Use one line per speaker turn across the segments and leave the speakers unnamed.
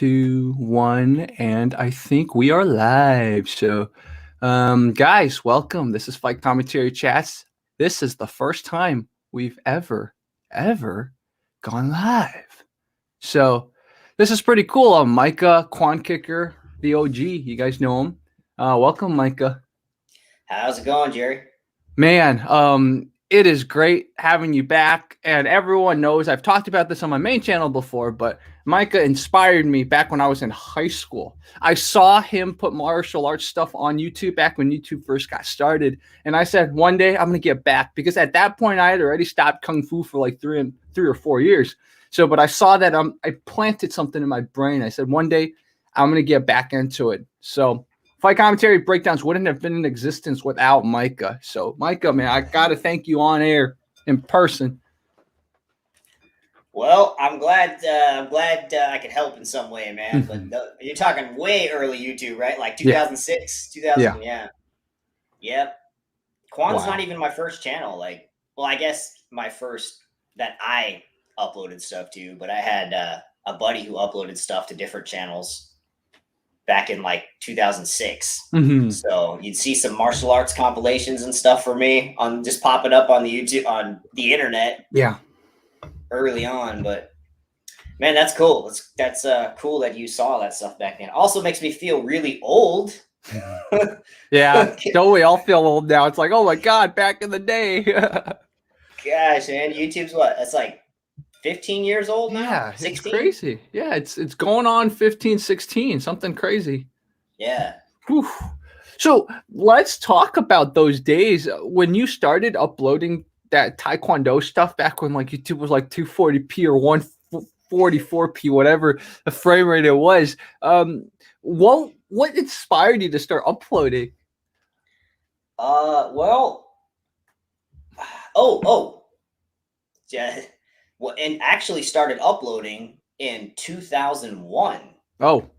2, 1, and I think we are live. So, guys, welcome. This is Fight Commentary Chats. This is the first time we've ever gone live. So, this is pretty cool. I'm Micah, Kwonkicker, the OG. You guys know him. Welcome, Micah.
How's it going, Jerry?
Man, it is great having you back. And everyone knows I've talked about this on my main channel before, but Micah inspired me back when I was in high school. I saw him put martial arts stuff on YouTube back when YouTube first got started. And I said, one day I'm going to get back, because at that point I had already stopped Kung Fu for like three or 4 years. So, but I saw that I planted something in my brain. I said, one day I'm going to get back into it. So Fight Commentary Breakdowns wouldn't have been in existence without Micah. So, Micah, man, I got to thank you on air in person.
Well, I'm glad I could help in some way, man. But you're talking way early YouTube, right? Like 2006, 2000, yeah. Yep. Kwon's not even my first channel. Like, well, I guess my first that I uploaded stuff to, but I had a buddy who uploaded stuff to different channels back in like 2006. So you'd see some martial arts compilations and stuff for me on just popping up on the YouTube, on the internet.
Yeah.
Early on, but man, that's cool. That's cool that you saw that stuff back then. Also makes me feel really old.
Yeah. Don't we all feel old now? It's like, oh my God, back in the day.
Gosh, man, YouTube's what? That's like 15 years old now?
Yeah,
16?
It's crazy. Yeah, it's going on 15, 16, something crazy.
Yeah.
Whew. So let's talk about those days when you started uploading that Taekwondo stuff back when like YouTube was like 240p or 144p, whatever the frame rate it was. What inspired you to start uploading?
Yeah. Well, and actually started uploading in 2001.
Oh.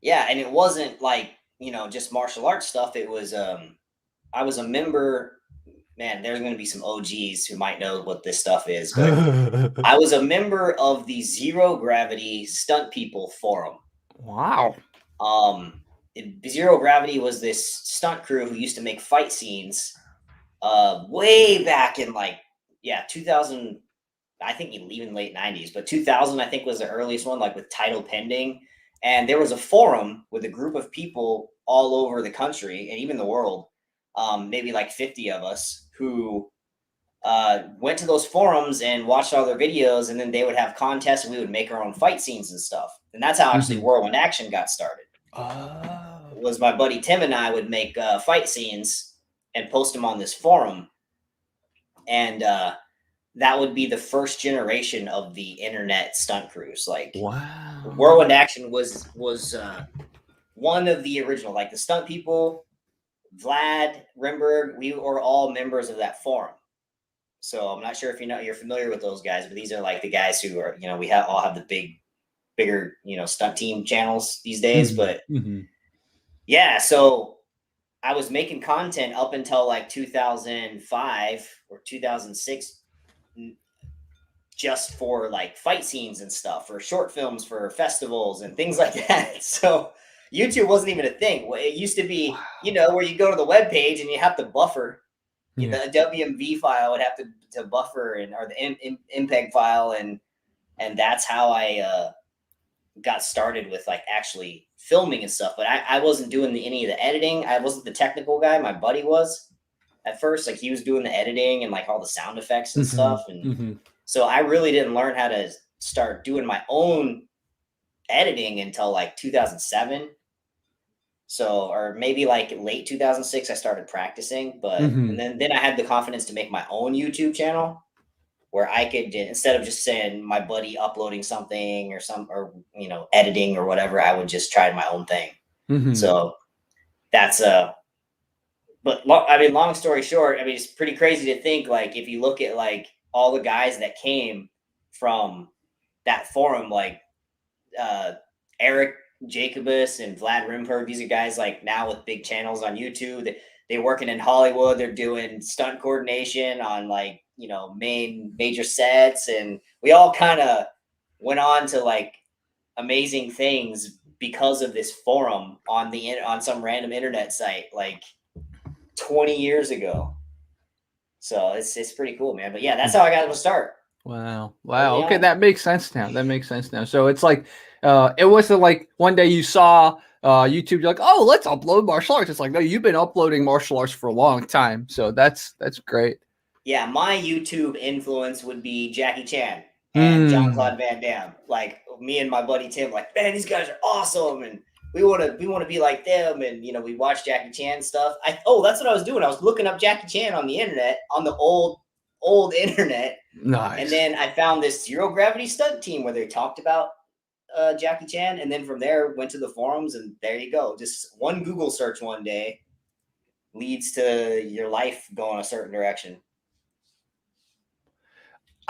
Yeah, and it wasn't like, just martial arts stuff. It was I was a member. Man, there's going to be some OGs who might know what this stuff is, but I was a member of the Zero Gravity Stunt People Forum.
Wow.
Zero Gravity was this stunt crew who used to make fight scenes way back in 2000, I think even late 90s, but 2000 I think was the earliest one, like with title pending. And there was a forum with a group of people all over the country and even the world, maybe like 50 of us, who went to those forums and watched all their videos, and then they would have contests and we would make our own fight scenes and stuff. And that's how actually Whirlwind Action got started. Was my buddy Tim and I would make fight scenes and post them on this forum. And that would be the first generation of the internet stunt crews. Like,
wow.
Whirlwind Action was one of the original, like the stunt people, Vlad, Rimberg, we were all members of that forum. So I'm not sure if you're familiar with those guys, but these are like the guys who are, we all have the bigger, stunt team channels these days. But yeah, so I was making content up until like 2005 or 2006, just for like fight scenes and stuff, for short films, for festivals and things like that. So YouTube wasn't even a thing. It used to be, where you go to the web page and you have to buffer. The WMV file would have to buffer, or the MPEG file, and that's how I got started with like actually filming and stuff. But I wasn't doing any of the editing. I wasn't the technical guy. My buddy was at first. Like, he was doing the editing and like all the sound effects and stuff. And so I really didn't learn how to start doing my own editing until like 2007. So, or maybe like late 2006, I started practicing, but and then I had the confidence to make my own YouTube channel where I could, instead of just saying my buddy uploading something or editing or whatever, I would just try my own thing. So that's but long story short, it's pretty crazy to think, like, if you look at like all the guys that came from that forum, like Eric Jacobus and Vlad Rimberg, these are guys like now with big channels on YouTube. They're working in Hollywood. They're doing stunt coordination on like, major sets. And we all kind of went on to like amazing things because of this forum on some random internet site like 20 years ago. So it's pretty cool, man. But yeah, that's how I got to start.
Wow. Okay, that makes sense now. So it's like it wasn't like one day you saw YouTube, you're like, oh, let's upload martial arts. It's like, no, you've been uploading martial arts for a long time. So that's great.
Yeah, my YouTube influence would be Jackie Chan and Jean-Claude Van Damme. Like me and my buddy Tim, like, man, these guys are awesome, and we want to be like them. And we watch Jackie Chan stuff. That's what I was doing. I was looking up Jackie Chan on the internet, on the old internet.
Nice.
And then I found this zero gravity stunt team where they talked about Jackie Chan, and then from there went to the forums, and there you go. Just one Google search one day leads to your life going a certain direction.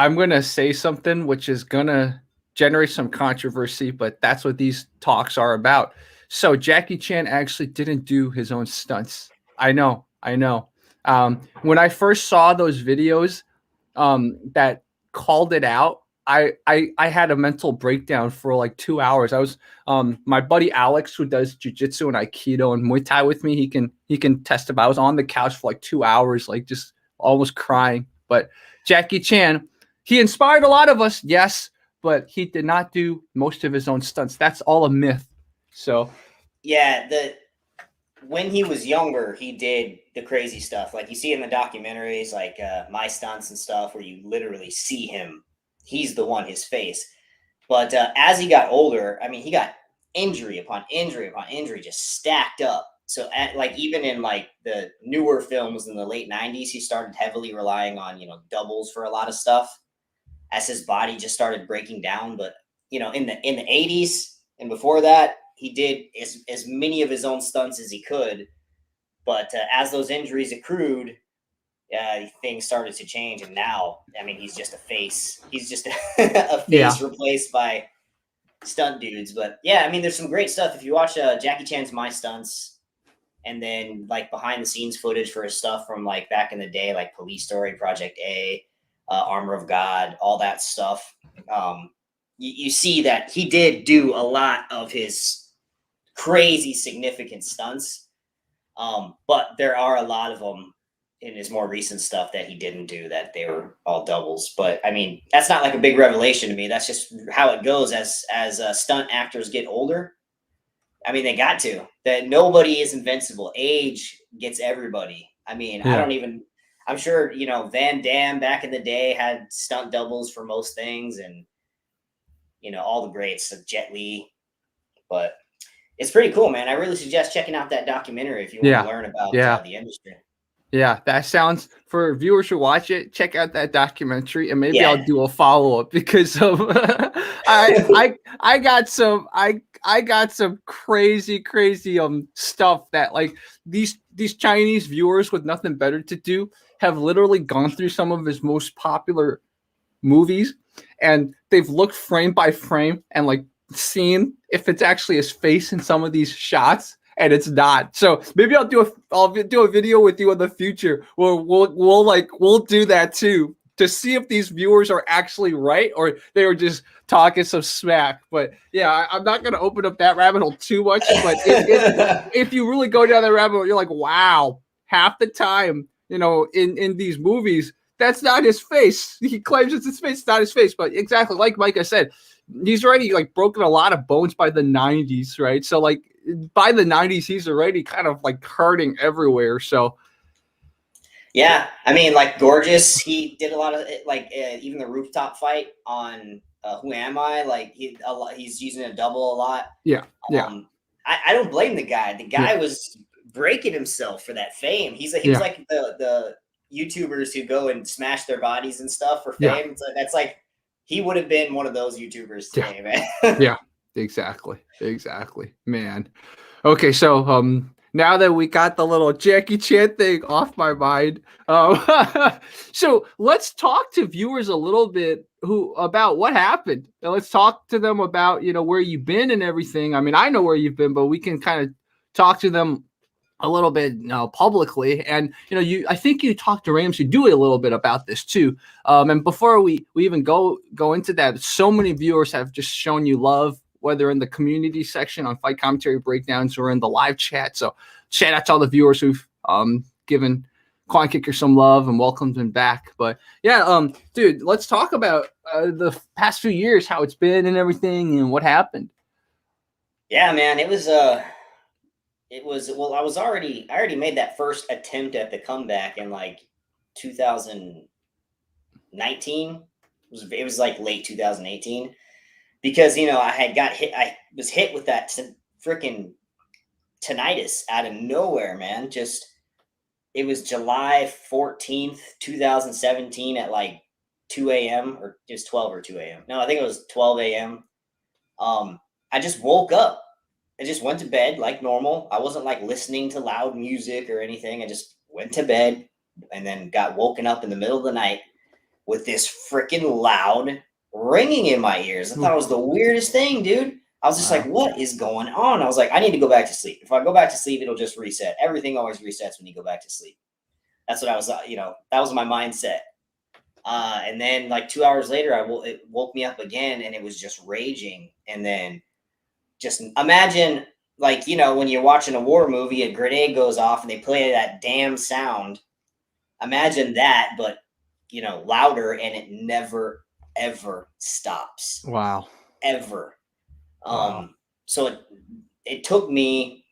I'm going to say something which is going to generate some controversy, but that's what these talks are about. So Jackie Chan actually didn't do his own stunts. I know. When I first saw those videos that called it out, I had a mental breakdown for like 2 hours. I was my buddy Alex, who does jiu-jitsu and aikido and Muay Thai with me, he can testify. I was on the couch for like 2 hours, like just almost crying. But Jackie Chan, he inspired a lot of us, yes, but he did not do most of his own stunts. That's all a myth. So
yeah, when he was younger, he did the crazy stuff. Like you see in the documentaries, like My Stunts and stuff, where you literally see him. He's the one, his face. But as he got older, I mean, he got injury upon injury upon injury just stacked up. So even in like the newer films in the late 90s, he started heavily relying on, doubles for a lot of stuff as his body just started breaking down. But, in the 80s and before that, he did as many of his own stunts as he could. But as those injuries accrued, things started to change. And now, I mean, he's just a face. He's just a face replaced by stunt dudes. But yeah, I mean, there's some great stuff. If you watch Jackie Chan's My Stunts, and then like behind the scenes footage for his stuff from like back in the day, like Police Story, Project A, Armor of God, all that stuff. You see that he did do a lot of his crazy significant stunts. But there are a lot of them in his more recent stuff that he didn't do, that they were all doubles. But I mean, that's not like a big revelation to me. That's just how it goes as stunt actors get older. I mean, they got to. That nobody is invincible. Age gets everybody. I mean, I'm sure, Van Damme back in the day had stunt doubles for most things, and, all the greats of Jet Li. But it's pretty cool, man. I really suggest checking out that documentary if you want to learn about the industry.
Yeah, that sounds, for viewers who watch it, check out that documentary, and maybe I'll do a follow-up, because I got some crazy stuff that like these Chinese viewers with nothing better to do have literally gone through some of his most popular movies, and they've looked frame by frame and like seen if it's actually his face in some of these shots, and it's not. So maybe I'll do a video with you in the future where we'll do that too, to see if these viewers are actually right or they were just talking some smack. But yeah, I'm not going to open up that rabbit hole too much. But if you really go down that rabbit hole, you're like, wow, half the time, in these movies, that's not his face. He claims it's his face, it's not his face. But exactly like Micah said, he's already like broken a lot of bones by the 90s, right? So like by the 90s, he's already kind of like hurting everywhere. So
yeah, I mean, like Gorgeous, he did a lot of like even the rooftop fight on Who Am I? Like he's using a double a lot.
Yeah.
I don't blame the guy. The guy was breaking himself for that fame. He was like the YouTubers who go and smash their bodies and stuff for fame. So that's like, he would have been one of those YouTubers today, man.
Yeah, exactly, man. Okay, so now that we got the little Jackie Chan thing off my mind, so let's talk to viewers a little bit about what happened. And let's talk to them about where you've been and everything. I mean, I know where you've been, but we can kind of talk to them a little bit publicly. And I think you talked to Ramsey Dewey a little bit about this too. And before we even go into that, so many viewers have just shown you love whether in the community section on Fight Commentary Breakdowns or in the live chat. So shout out to all the viewers who've given Kwonkicker some love and welcomed him back. But yeah, dude, let's talk about the past few years, how it's been and everything and what happened.
Yeah, man, it was well, I already made that first attempt at the comeback in like 2019. It was like late 2018 because, you know, I was hit with that freaking tinnitus out of nowhere, man. It was July 14th, 2017 at like 2 a.m. or just 12 or 2 a.m. No, I think it was 12 a.m. I just woke up. I just went to bed like normal. I wasn't like listening to loud music or anything. I just went to bed and then got woken up in the middle of the night with this freaking loud ringing in my ears. I thought it was the weirdest thing, dude. I was just like, what is going on? I was like, I need to go back to sleep. If I go back to sleep, it'll just reset. Everything always resets when you go back to sleep. That's what I was, that was my mindset. And then like 2 hours later, it woke me up again and it was just raging. And then just imagine, like, you know, when you're watching a war movie, a grenade goes off and they play that damn sound. Imagine that, but, you know, louder, and it never, ever stops.
Wow.
Ever. So it took me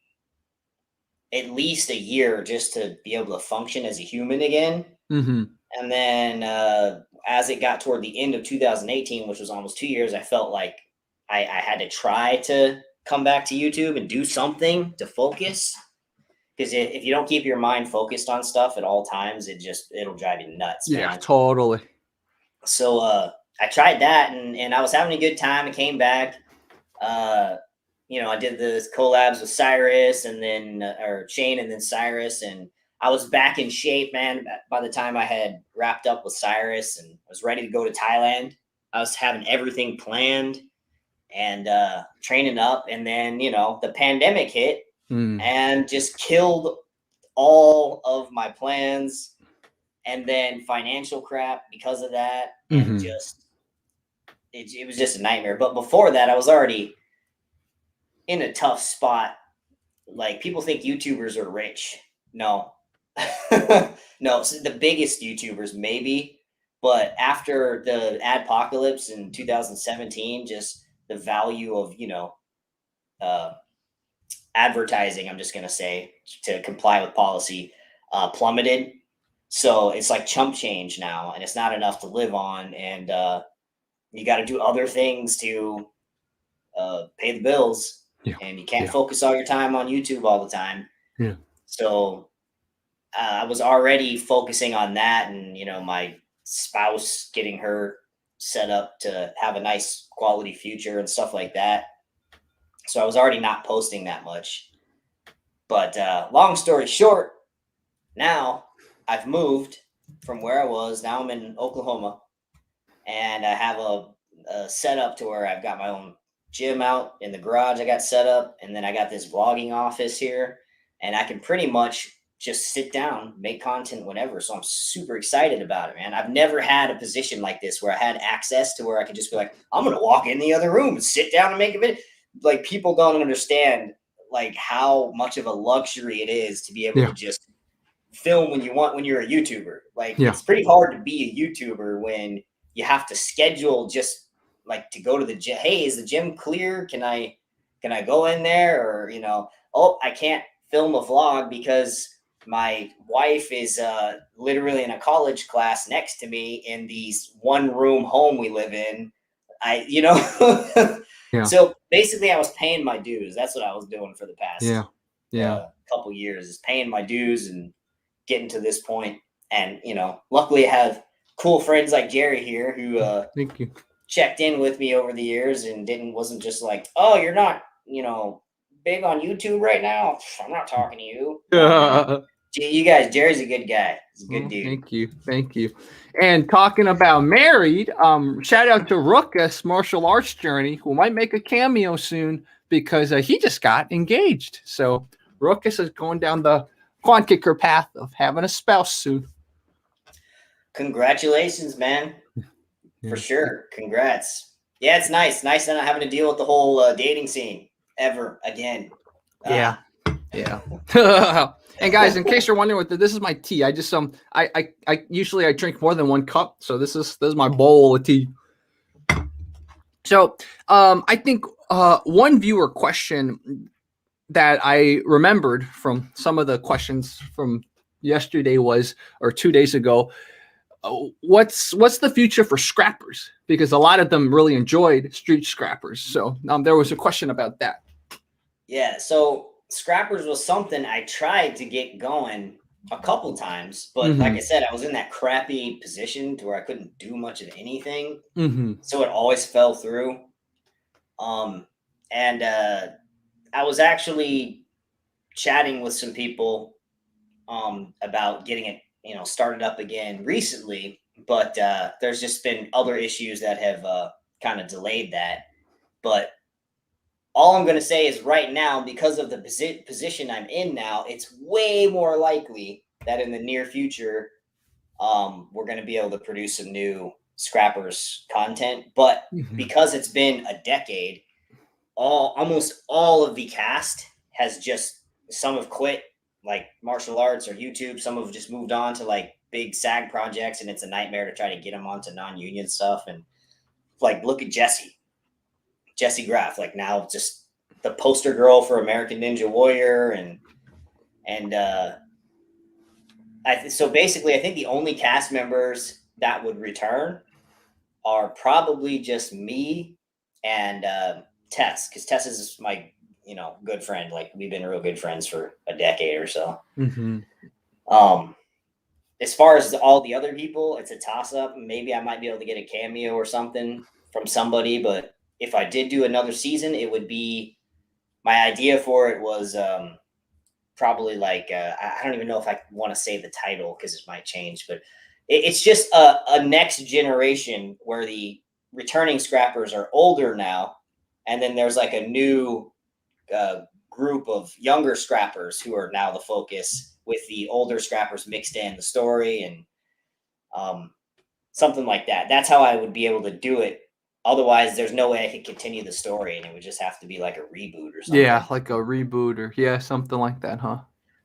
at least a year just to be able to function as a human again.
Mm-hmm.
And then as it got toward the end of 2018, which was almost 2 years, I felt like I had to try to come back to YouTube and do something to focus. Because if you don't keep your mind focused on stuff at all times, it'll drive you nuts.
Yeah,
man.
totally.
So I tried that and I was having a good time. I came back. You know, I did the collabs with Cyrus and then or Shane and then Cyrus, and I was back in shape, man. By the time I had wrapped up with Cyrus and was ready to go to Thailand, I was having everything planned and training up. And then, you know, the pandemic hit and just killed all of my plans. And then financial crap because of that. And it was just a nightmare. But before that, I was already in a tough spot. Like, people think YouTubers are rich. No. No, so the biggest YouTubers maybe, but after the adpocalypse in 2017, just the value of, you know, advertising, I'm just going to say, to comply with policy, plummeted. So it's like chump change now, and it's not enough to live on. And you got to do other things to pay the bills. Yeah. And you can't focus all your time on YouTube all the time.
Yeah.
So I was already focusing on that, and, you know, my spouse, getting her set up to have a nice quality future and stuff like that. So I was already not posting that much. But long story short, now I've moved from where I was. Now I'm in Oklahoma, and I have a setup to where I've got my own gym out in the garage. I got set up, and then I got this vlogging office here, and I can pretty much just sit down, make content whenever. So I'm super excited about it, man. I've never had a position like this where I had access to where I could just be like, I'm going to walk in the other room and sit down and make a video. Like, people don't understand like how much of a luxury it is to be able to just film when you want, when you're a YouTuber. Like, it's pretty hard to be a YouTuber when you have to schedule just like to go to the gym. Hey, is the gym clear? Can I go in there? Or, you know, oh, I can't film a vlog because my wife is literally in a college class next to me in these one-room home we live in. So basically I was paying my dues. That's what I was doing for the past couple years, is paying my dues and getting to this point. And, you know, luckily I have cool friends like Jerry here who
thank you,
checked in with me over the years and wasn't just like, oh, you're not, you know, big on YouTube right now. I'm not talking to you. You guys, Jerry's a good guy. He's a good dude.
Thank you. And talking about married, shout out to Rokas Martial Arts Journey, who might make a cameo soon because he just got engaged. So Rokas is going down the Kwonkicker path of having a spouse soon.
Congratulations, man. For sure. Congrats. Yeah, it's nice. Nice not having to deal with the whole dating scene ever again.
Yeah. Yeah. And guys, in case you're wondering this is my tea. I just I usually I drink more than one cup, so this is my bowl of tea. So I think one viewer question that I remembered from some of the questions from yesterday was, or 2 days ago, what's the future for scrappers? Because a lot of them really enjoyed street scrappers. So there was a question about that.
Yeah, so Scrappers was something I tried to get going a couple times, but like I said, I was in that crappy position to where I couldn't do much of anything. So it always fell through. And I was actually chatting with some people about getting it, started up again recently, but there's just been other issues that have kind of delayed that. But all I'm going to say is right now, because of the position I'm in now, it's way more likely that in the near future, we're going to be able to produce some new Scrappers content. But because it's been a decade, almost all of the cast has just, some have quit like martial arts or YouTube. Some have just moved on to like big SAG projects, and it's a nightmare to try to get them onto non-union stuff. And like, look at Jesse Graff, like now just the poster girl for American Ninja Warrior. So basically I think the only cast members that would return are probably just me and Tess, because Tess is my good friend. Like, we've been real good friends for a decade or so. As far as all the other people, it's a toss-up. Maybe I might be able to get a cameo or something from somebody, but if I did do another season, it would be, my idea for it was probably like, I don't even know if I want to say the title because it might change, but it's just a next generation where the returning scrappers are older now, and then there's like a new group of younger scrappers who are now the focus, with the older scrappers mixed in the story, and something like that. That's how I would be able to do it. Otherwise, there's no way I could continue the story, and it would just have to be like a reboot or something.
Yeah, like a reboot or something like that, huh?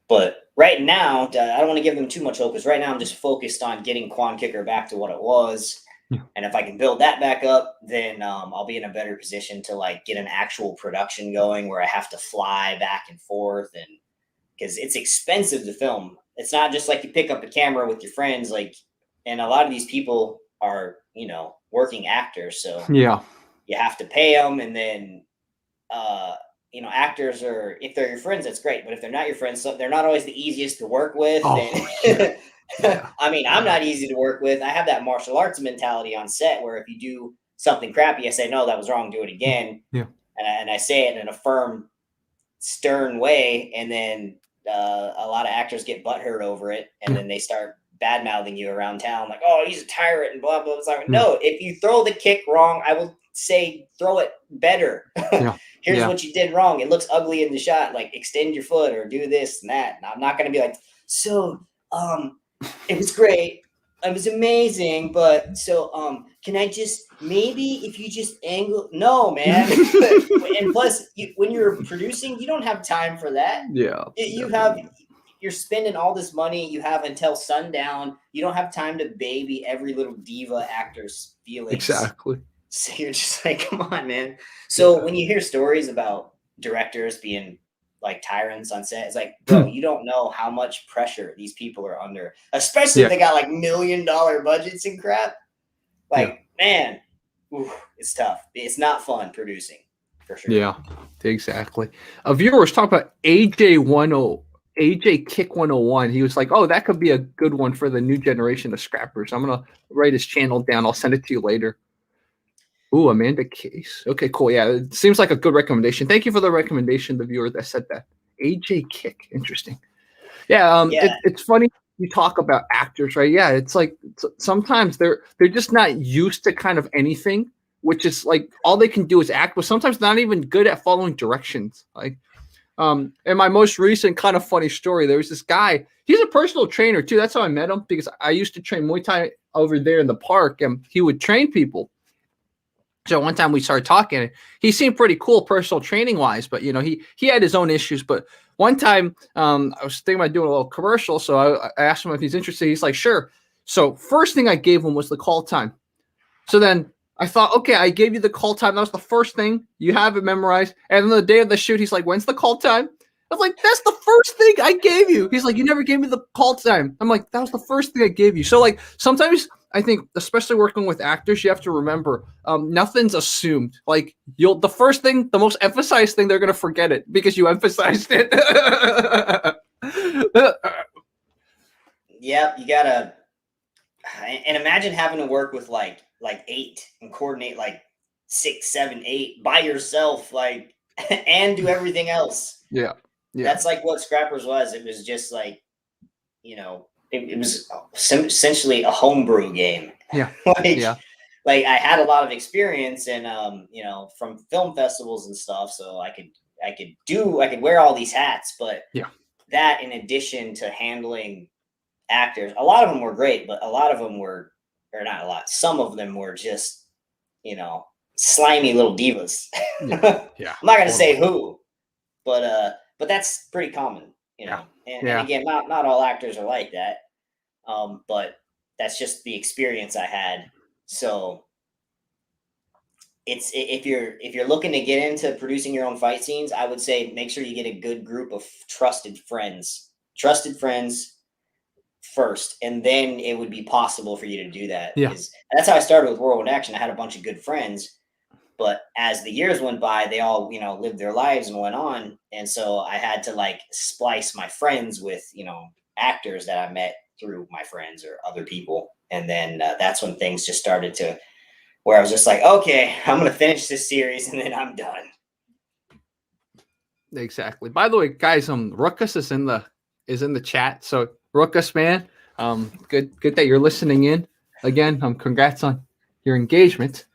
But right now, I don't want to give them too much hope, because right now I'm just focused on getting Kwonkicker back to what it was. Yeah. And if I can build that back up, then I'll be in a better position to like get an actual production going where I have to fly back and forth, and because it's expensive to film. It's not just like you pick up a camera with your friends, like, and a lot of these people are, working actors. So
yeah,
you have to pay them. And then, actors are, if they're your friends, that's great. But if they're not your friends, so they're not always the easiest to work with.
Oh,
yeah. I mean, I'm not easy to work with. I have that martial arts mentality on set where if you do something crappy, I say, no, that was wrong, do it again.
Yeah.
And I say it in a firm, stern way. And then a lot of actors get butthurt over it. And then they start bad mouthing you around town, like, oh, he's a tyrant and blah, blah, blah. It's like, no, if you throw the kick wrong, I will say, throw it better. Here's what you did wrong. It looks ugly in the shot. Like, extend your foot or do this and that. And I'm not going to be like, so, it was great. It was amazing. But so, can I just, maybe if you just angle, no, man. And plus when you're producing, you don't have time for that.
Yeah.
You're spending all this money. You have until sundown. You don't have time to baby every little diva actor's feelings.
Exactly.
So you're just like, come on, man. So when you hear stories about directors being like tyrants on set, it's like, bro, you don't know how much pressure these people are under, especially if they got like $1 million budgets and crap. Like, man, it's tough. It's not fun producing, for sure.
Yeah, exactly. A viewer was talking about AJ Kick 101. He was like, oh, that could be a good one for the new generation of scrappers. I'm going to write his channel down. I'll send it to you later. Ooh, Amanda Case. Okay, cool. Yeah, it seems like a good recommendation. Thank you for the recommendation, the viewer that said that. AJ Kick. Interesting. Yeah, it's funny you talk about actors, right? Yeah, it's like sometimes they're just not used to kind of anything, which is like all they can do is act, but sometimes not even good at following directions. Like, in my most recent kind of funny story, there was this guy. He's a personal trainer too. That's how I met him, because I used to train Muay Thai over there in the park, and he would train people. So one time we started talking, and he seemed pretty cool personal training wise, but you know, he had his own issues. But one time I was thinking about doing a little commercial, so I asked him if he's interested. He's like, sure. So first thing I gave him was the call time. So then I thought, okay, I gave you the call time. That was the first thing. You have it memorized. And then the day of the shoot, he's like, when's the call time? I was like, that's the first thing I gave you. He's like, you never gave me the call time. I'm like, that was the first thing I gave you. So like sometimes I think, especially working with actors, you have to remember nothing's assumed. Like the first thing, the most emphasized thing, they're going to forget it because you emphasized it.
Yeah, you gotta, and imagine having to work with like 8 and coordinate like 6, 7, 8 by yourself, like, and do everything else.
Yeah.
That's like what Scrappers was. It was just like, you know, it was essentially a homebrew game.
Yeah.
Like I had a lot of experience and you know, from film festivals and stuff, so I could wear all these hats, but that in addition to handling actors, a lot of them were great, but a lot of them were, or not a lot, some of them were just, you know, slimy little divas.
Yeah.
I'm not gonna say who, but that's pretty common, you know. And again, not all actors are like that, but that's just the experience I had. So it's, if you're looking to get into producing your own fight scenes, I would say make sure you get a good group of trusted friends first, and then it would be possible for you to do that.
Yeah.
That's how I started with Whirlwind Action. I had a bunch of good friends, but as the years went by, they all, you know, lived their lives and went on. And so I had to like splice my friends with, you know, actors that I met through my friends or other people. And then that's when things just started to, where I was just like, okay, I'm going to finish this series and then I'm done.
Exactly. By the way, guys, Rokas is in the chat. So Rokas, man, good that you're listening in. Again, congrats on your engagement.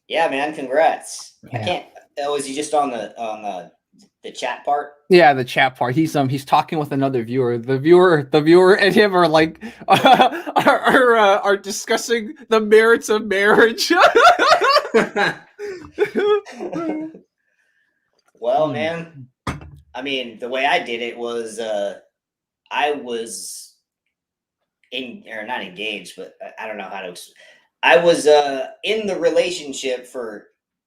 Yeah,
man, congrats. Yeah. I can't. Oh, is he just on the chat part?
Yeah, the chat part. He's talking with another viewer. The viewer and him are like are discussing the merits of marriage.
Well, man, I mean, the way I did it was I was not engaged, but I don't know how to. I was in the relationship for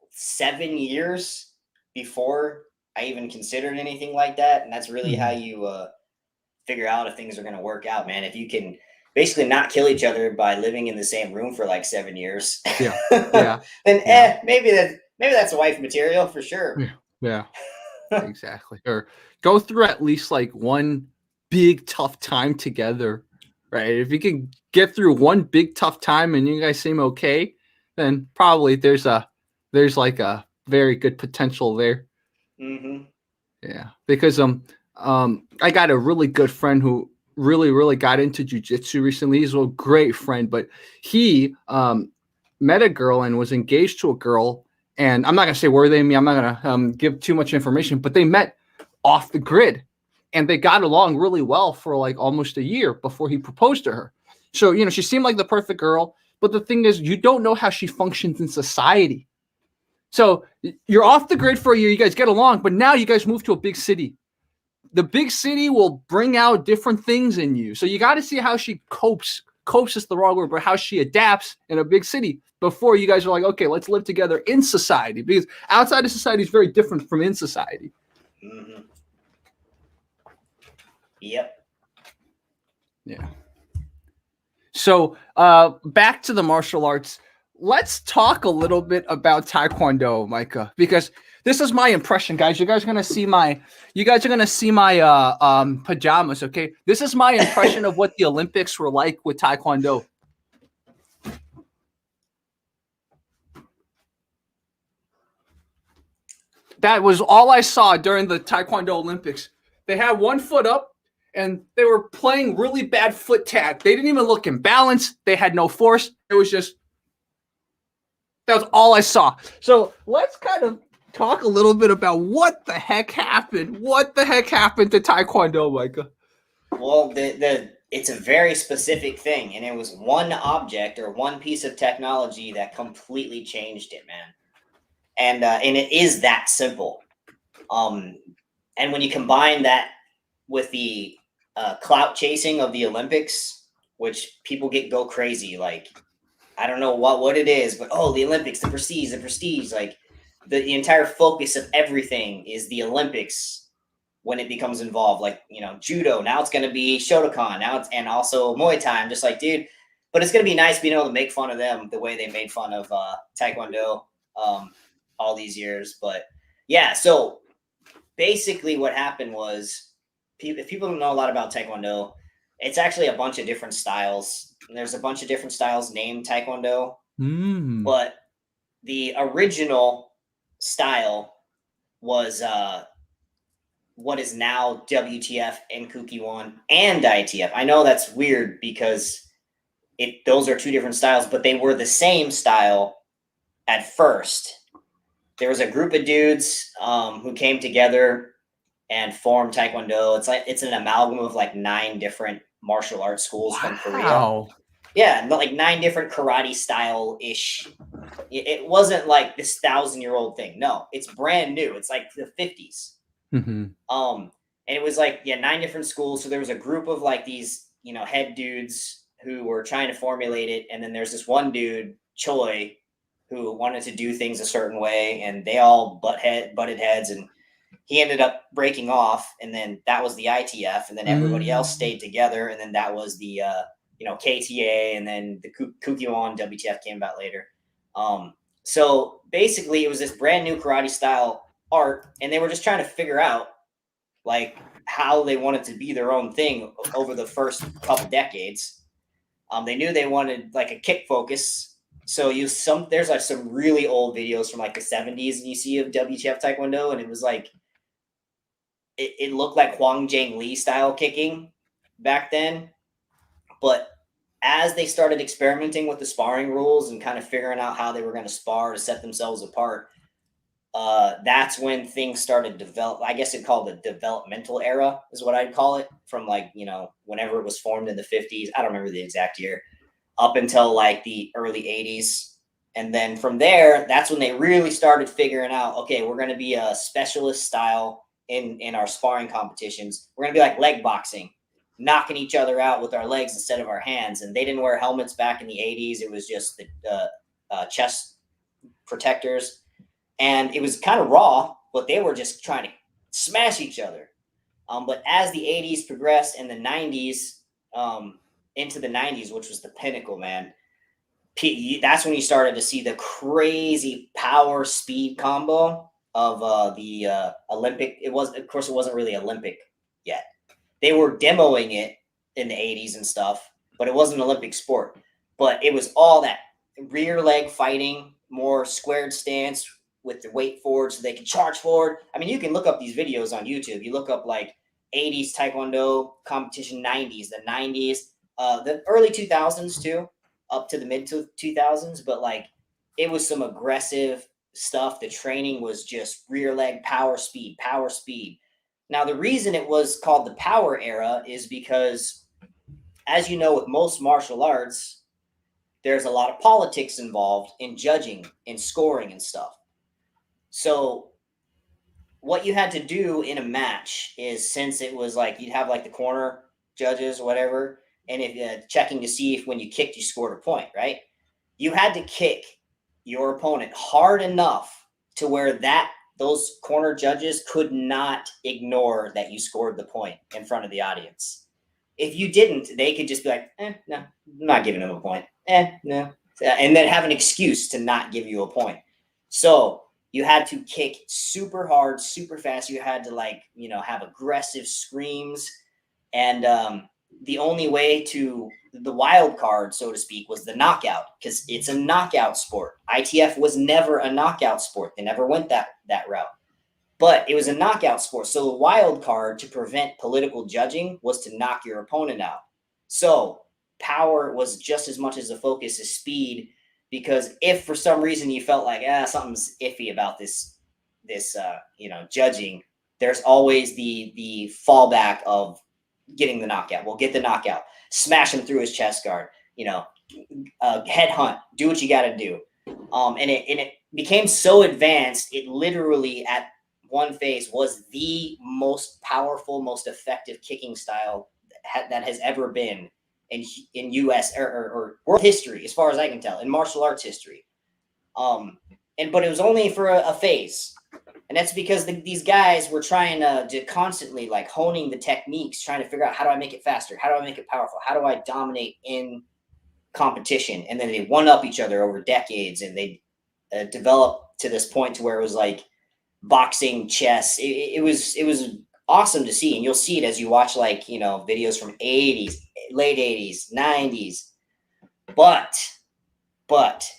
7 years before I even considered anything like that, and that's really how you figure out if things are going to work out, man. If you can basically not kill each other by living in the same room for like 7 years, then maybe that's wife material for sure.
Yeah, exactly. Or go through at least like one big tough time together, right? If you can get through one big tough time and you guys seem okay, then probably there's like a very good potential there.
Mm-hmm.
Yeah, because I got a really good friend who really got into jiu-jitsu recently. He's a great friend, but he met a girl and was engaged to a girl. And I'm not gonna say where they meet. I'm not gonna give too much information, but they met off the grid, and they got along really well for like almost a year before he proposed to her. So you know, she seemed like the perfect girl, but the thing is, you don't know how she functions in society. So you're off the grid for a year. You guys get along, but now you guys move to a big city. The big city will bring out different things in you. So you got to see how she copes. Copes is the wrong word, but how she adapts in a big city before you guys are like, okay, let's live together in society, because outside of society is very different from in society.
Mm-hmm. Yep.
Yeah. So back to the martial arts. Let's talk a little bit about Taekwondo, Micah, because this is my impression, guys. You guys are gonna see my pajamas, okay? This is my impression of what the Olympics were like with Taekwondo. That was all I saw during the Taekwondo Olympics. They had one foot up and they were playing really bad foot tag. They didn't even look in balance. They had no force. It was just, that was all I saw. So let's kind of talk a little bit about what the heck happened. What the heck happened to Taekwondo, Micah?
Well, the it's a very specific thing, and it was one object or one piece of technology that completely changed it, man. And it is that simple. And when you combine that with the clout chasing of the Olympics, which people go crazy, like I don't know what it is, but the Olympics, the prestige, like the entire focus of everything is the Olympics. When it becomes involved, like, judo, now it's going to be Shotokan, and also Muay Thai. I'm just like, dude, but it's going to be nice being able to make fun of them the way they made fun of Taekwondo all these years. But yeah, so basically what happened was, if people don't know a lot about Taekwondo, it's actually a bunch of different styles. There's a bunch of different styles named Taekwondo, but the original style was what is now WTF and Kukkiwon and ITF. I know that's weird because those are two different styles, but they were the same style at first. There was a group of dudes who came together and formed Taekwondo. It's an amalgam of like 9 different martial arts schools from Korea. Yeah, like 9 different karate style-ish. It wasn't like this 1,000-year-old thing. No, it's brand new. It's like the 50s. And it was like 9 different schools. So there was a group of like these head dudes who were trying to formulate it, and then there's this one dude, Choi, who wanted to do things a certain way, and they all butted heads, and he ended up breaking off, and then that was the ITF, and then everybody else stayed together, and then that was the KTA, and then the Kukkiwon WTF came about later. So basically it was this brand new karate style art, and they were just trying to figure out like how they wanted to be their own thing over the first couple decades. They knew they wanted like a kick focus. So there's like some really old videos from like the 70s, and you see of WTF Taekwondo, and it was like it looked like Hwang Jang Lee style kicking back then. But as they started experimenting with the sparring rules and kind of figuring out how they were going to spar to set themselves apart, that's when things started to develop. I guess it's called the developmental era is what I'd call it, from like, whenever it was formed in the 50s. I don't remember the exact year, up until like the early 80s. And then from there, that's when they really started figuring out, okay, we're going to be a specialist style in our sparring competitions. We're going to be like leg boxing, knocking each other out with our legs instead of our hands. And they didn't wear helmets back in the 80s. It was just the chest protectors. And it was kind of raw, but they were just trying to smash each other. But as the 80s progressed and the 90s, into the 90s, which was the pinnacle, man, that's when you started to see the crazy power speed combo of the Olympic. It wasn't really Olympic yet. They were demoing it in the 80s and stuff, but it wasn't an Olympic sport. But it was all that rear leg fighting, more squared stance with the weight forward so they can charge forward. I mean, you can look up these videos on YouTube. You look up like 80s Taekwondo competition, 90s, the 90s, the early 2000s too, up to the mid 2000s. But like, it was some aggressive stuff. The training was just rear leg power speed. Now, the reason it was called the power era is because, as you know, with most martial arts, there's a lot of politics involved in judging and scoring and stuff. So what you had to do in a match is, since it was like you'd have like the corner judges or whatever, and if checking to see if when you kicked you scored a point, right? You had to kick your opponent hard enough to where those corner judges could not ignore that you scored the point in front of the audience. If you didn't, they could just be like, no, I'm not giving him a point. No. And then have an excuse to not give you a point. So you had to kick super hard, super fast. You had to have aggressive screams. And the only way to the wild card, so to speak, was the knockout, because it's a knockout sport. ITF was never a knockout sport. They never went that route. But it was a knockout sport. So the wild card to prevent political judging was to knock your opponent out. So power was just as much as the focus as speed, because if for some reason you felt like something's iffy about this judging, there's always the fallback of getting the knockout. We'll get the knockout, smash him through his chest guard, head hunt, do what you got to do. And it became so advanced. It literally at one phase was the most powerful, most effective kicking style that has ever been in U.S. or world history, as far as I can tell, in martial arts history. But it was only for a phase. And that's because these guys were trying to constantly like honing the techniques, trying to figure out, how do I make it faster? How do I make it powerful? How do I dominate in competition? And then they one up each other over decades, and they developed to this point to where it was like boxing, chess. It was awesome to see. And you'll see it as you watch like, videos from 80s, late 80s, 90s. But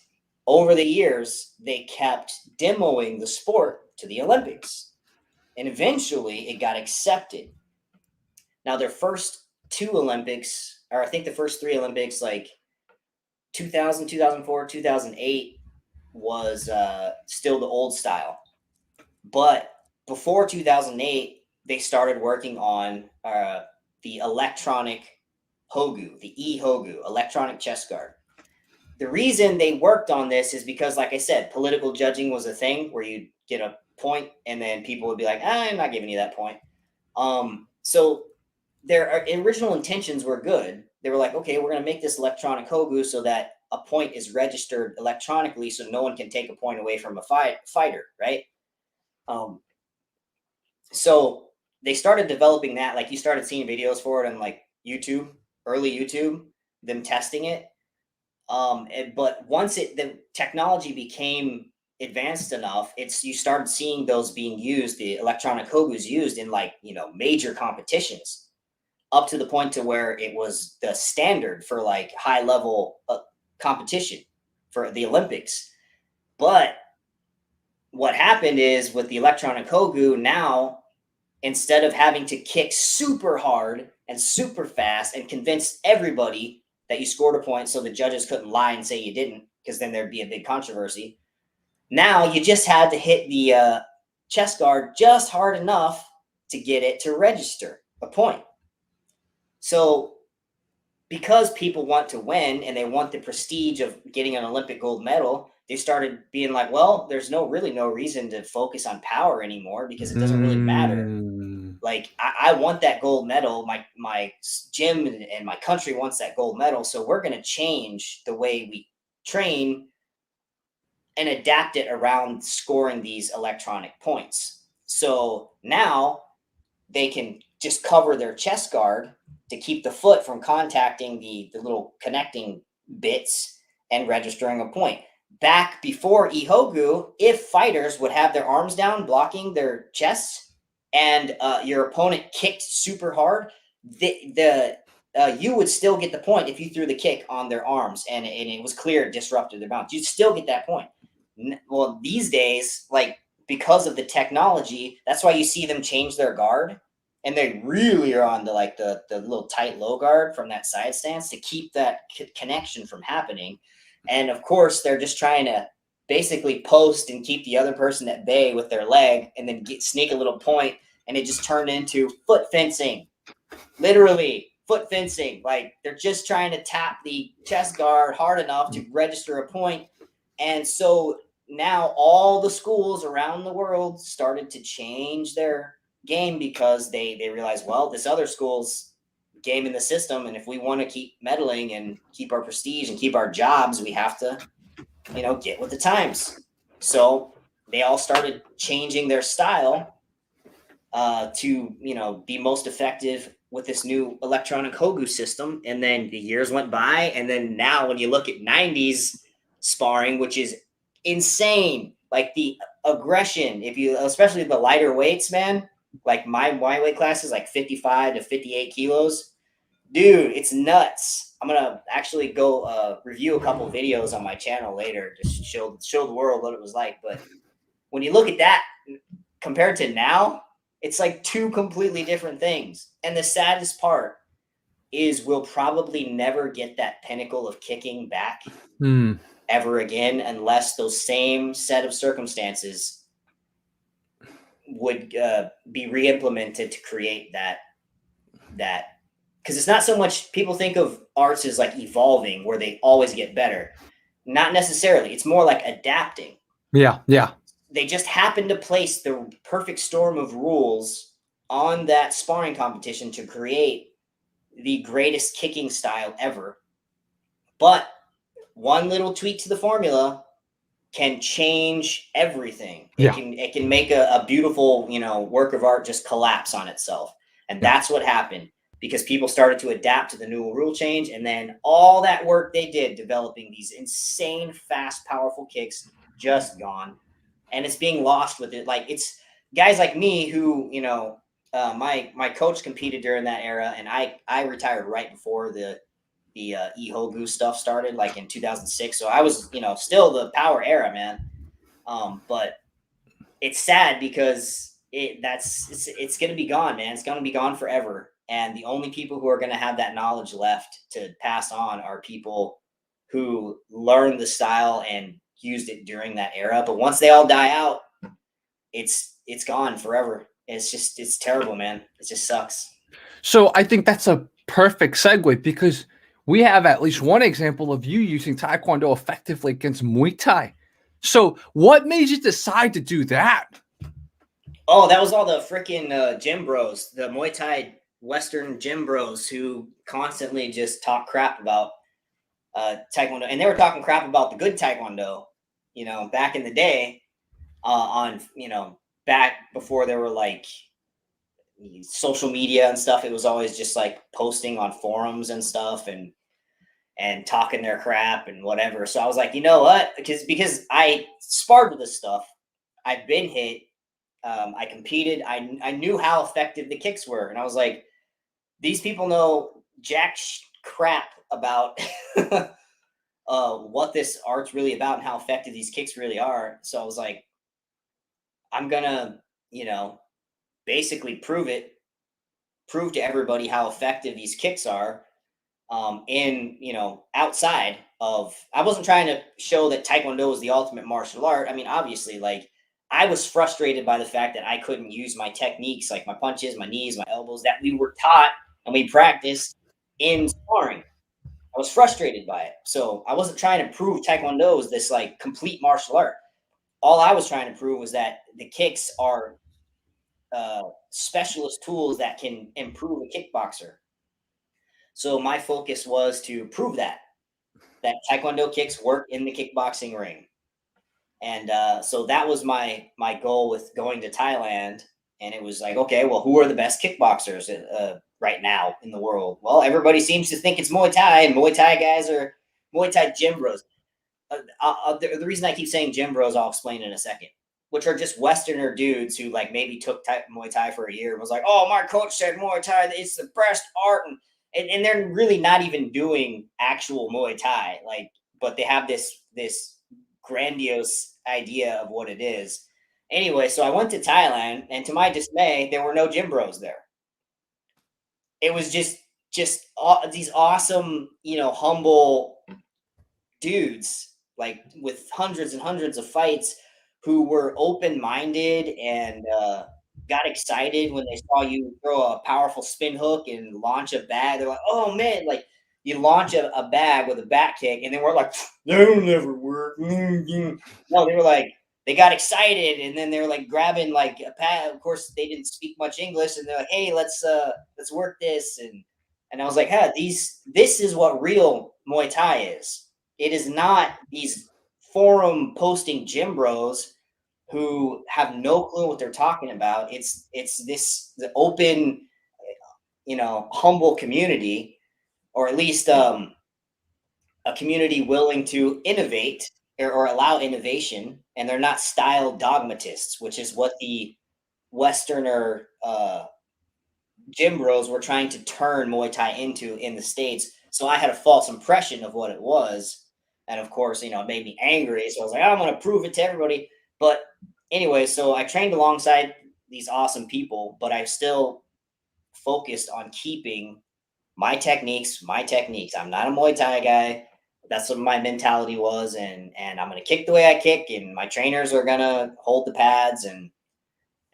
over the years, they kept demoing the sport to the Olympics, and eventually it got accepted. Now, their first two Olympics, or I think the first three Olympics, like 2000, 2004, 2008, was still the old style. But before 2008, they started working on the electronic Hogu, the e-Hogu, electronic chest guard. The reason they worked on this is because, like I said, political judging was a thing where you get a point and then people would be like, I'm not giving you that point. So their original intentions were good. They were like, okay, we're going to make this electronic Hogu so that a point is registered electronically so no one can take a point away from a fighter, right? So they started developing that. Like, you started seeing videos for it on like YouTube, early YouTube, them testing it. But once the technology became advanced enough, you started seeing those being used, the electronic Hogus used in like, major competitions, up to the point to where it was the standard for like high level competition for the Olympics. But what happened is, with the electronic Hogu, now, instead of having to kick super hard and super fast and convince everybody that you scored a point so the judges couldn't lie and say you didn't, because then there'd be a big controversy. Now you just had to hit the chest guard just hard enough to get it to register a point. So because people want to win and they want the prestige of getting an Olympic gold medal, they started being like, well, there's no reason to focus on power anymore, because it doesn't really matter. Like, I want that gold medal. My gym and my country wants that gold medal. So we're going to change the way we train and adapt it around scoring these electronic points. So now they can just cover their chest guard to keep the foot from contacting the little connecting bits and registering a point. Back before e-Hogu, if fighters would have their arms down blocking their chests and your opponent kicked super hard, you would still get the point if you threw the kick on their arms and it was clear it disrupted their balance. You'd still get that point. Well, these days, like, because of the technology, that's why you see them change their guard, and they really are on the little tight low guard from that side stance to keep that connection from happening. And of course, they're just trying to basically post and keep the other person at bay with their leg, and then sneak a little point, and it just turned into foot fencing. Literally foot fencing. Like, they're just trying to tap the chest guard hard enough to register a point. And so now all the schools around the world started to change their game, because they realized, well, this other school's game in the system, and if we want to keep medaling and keep our prestige and keep our jobs, we have to, get with the times. So they all started changing their style to, be most effective with this new electronic Hogu system. And then the years went by, and then now when you look at 90s sparring, which is insane, like the aggression, especially the lighter weights, man, like my weight class is like 55 to 58 kilos. Dude, it's nuts. I'm going to actually go review a couple videos on my channel later to show the world what it was like. But when you look at that compared to now, it's like two completely different things. And the saddest part is we'll probably never get that pinnacle of kicking back ever again, unless those same set of circumstances would be re-implemented to create that because it's not so much, people think of arts as like evolving where they always get better. Not necessarily. It's more like adapting.
Yeah. Yeah.
They just happen to place the perfect storm of rules on that sparring competition to create the greatest kicking style ever. But one little tweak to the formula can change everything.
Yeah.
It can make a beautiful, you know, work of art just collapse on itself. And that's what happened, because people started to adapt to the new rule change, and then all that work they did developing these insane, fast, powerful kicks just gone. And it's being lost with it. Like, it's guys like me who, you know, my coach competed during that era, and I retired right before the Ihogu stuff started, like in 2006. So I was, you know, still the power era, man. But it's sad because it's going to be gone, man. It's going to be gone forever. And the only people who are going to have that knowledge left to pass on are people who learned the style and used it during that era. But once they all die out, it's gone forever. It's terrible, man. It just sucks.
So I think that's a perfect segue, because we have at least one example of you using Taekwondo effectively against Muay Thai. So what made you decide to do that?
Oh, that was all the freaking gym bros, the Muay Thai Western gym bros who constantly just talk crap about Taekwondo. And they were talking crap about the good Taekwondo, you know, back in the day, on, you know, back before there were like social media and stuff. It was always just like posting on forums and stuff, and talking their crap and whatever. So I was like, you know what? Because I sparred with this stuff. I've been hit. I competed. I knew how effective the kicks were, and I was like, these people know jack crap about what this art's really about and how effective these kicks really are. So I was like, I'm gonna, you know, basically prove to everybody how effective these kicks are. In, you know, outside of, I wasn't trying to show that Taekwondo is the ultimate martial art. I mean, obviously, like, I was frustrated by the fact that I couldn't use my techniques, like my punches, my knees, my elbows, that we were taught and we practiced in sparring. I was frustrated by it. So I wasn't trying to prove Taekwondo is this like complete martial art. All I was trying to prove was that the kicks are specialist tools that can improve a kickboxer. So my focus was to prove that Taekwondo kicks work in the kickboxing ring. And so that was my goal with going to Thailand. And it was like, okay, well, who are the best kickboxers right now in the world? Well, everybody seems to think it's Muay Thai, and Muay Thai guys are Muay Thai gym bros. The reason I keep saying gym bros, I'll explain in a second, which are just Westerner dudes who like maybe took Muay Thai for a year and was like, oh, my coach said Muay Thai, it's the best art. And they're really not even doing actual Muay Thai, like, but they have this grandiose idea of what it is. Anyway, so I went to Thailand, and to my dismay, there were no gym bros there. It was just these awesome, you know, humble dudes, like with hundreds and hundreds of fights, who were open-minded and got excited when they saw you throw a powerful spin hook and launch a bag. They're like, oh man, like you launch a bag with a back kick, and then we're like, that'll never work. No, they were like, they got excited, and then they were like grabbing like a pad. Of course, they didn't speak much English, and they're like, hey, let's work this. And I was like, huh, this is what real Muay Thai is. It is not these forum posting gym bros who have no clue what they're talking about. It's the open, you know, humble community, or at least a community willing to innovate or allow innovation, and they're not style dogmatists, which is what the Westerner gym bros were trying to turn Muay Thai into in the States. So I had a false impression of what it was. And of course, you know, it made me angry. So I was like, I'm going to prove it to everybody. But anyway, so I trained alongside these awesome people, but I still focused on keeping my techniques. I'm not a Muay Thai guy. That's what my mentality was. And I'm going to kick the way I kick, and my trainers are going to hold the pads, and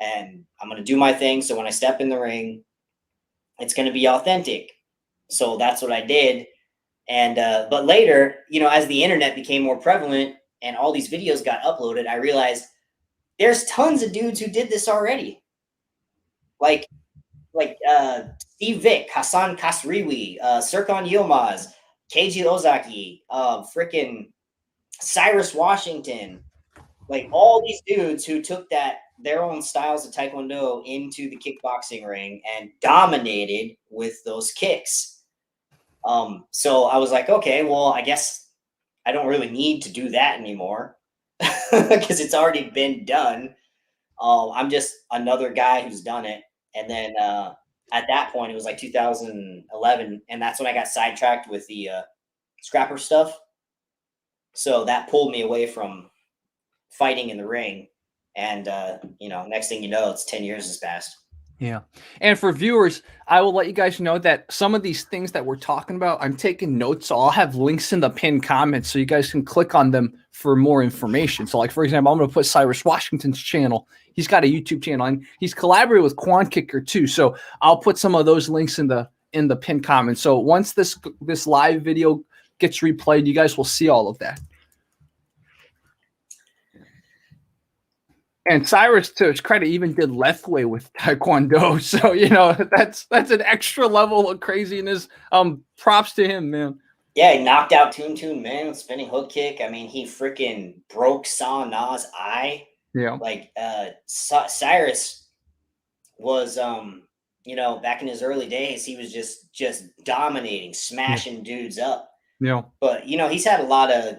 I'm going to do my thing. So when I step in the ring, it's going to be authentic. So that's what I did. And but later, you know, as the internet became more prevalent and all these videos got uploaded, I realized there's tons of dudes who did this already. Like Steve Vick, Hassan Kasriwi, Serkan Yilmaz, Keiji Ozaki, freaking Cyrus Washington, like all these dudes who took their own styles of Taekwondo into the kickboxing ring and dominated with those kicks. So I was like, okay, well, I guess I don't really need to do that anymore because it's already been done. I'm just another guy who's done it. And then at that point, it was like 2011, and that's when I got sidetracked with the scrapper stuff. So that pulled me away from fighting in the ring. And you know, next thing you know, it's 10 years has passed.
Yeah. And for viewers, I will let you guys know that some of these things that we're talking about, I'm taking notes. So I'll have links in the pinned comments so you guys can click on them for more information. So like, for example, I'm going to put Cyrus Washington's channel. He's got a YouTube channel and he's collaborated with Kwonkicker too. So I'll put some of those links in the pinned comments. So once this live video gets replayed, you guys will see all of that. And Cyrus, to his credit, even did Lethway with Taekwondo. So, you know, that's an extra level of craziness. Props to him, man.
Yeah, he knocked out Toon Man with spinning hook kick. I mean, he freaking broke Sa Na's eye.
Yeah.
Like Cyrus was you know, back in his early days, he was just dominating, smashing dudes up.
Yeah.
But you know, he's had a lot of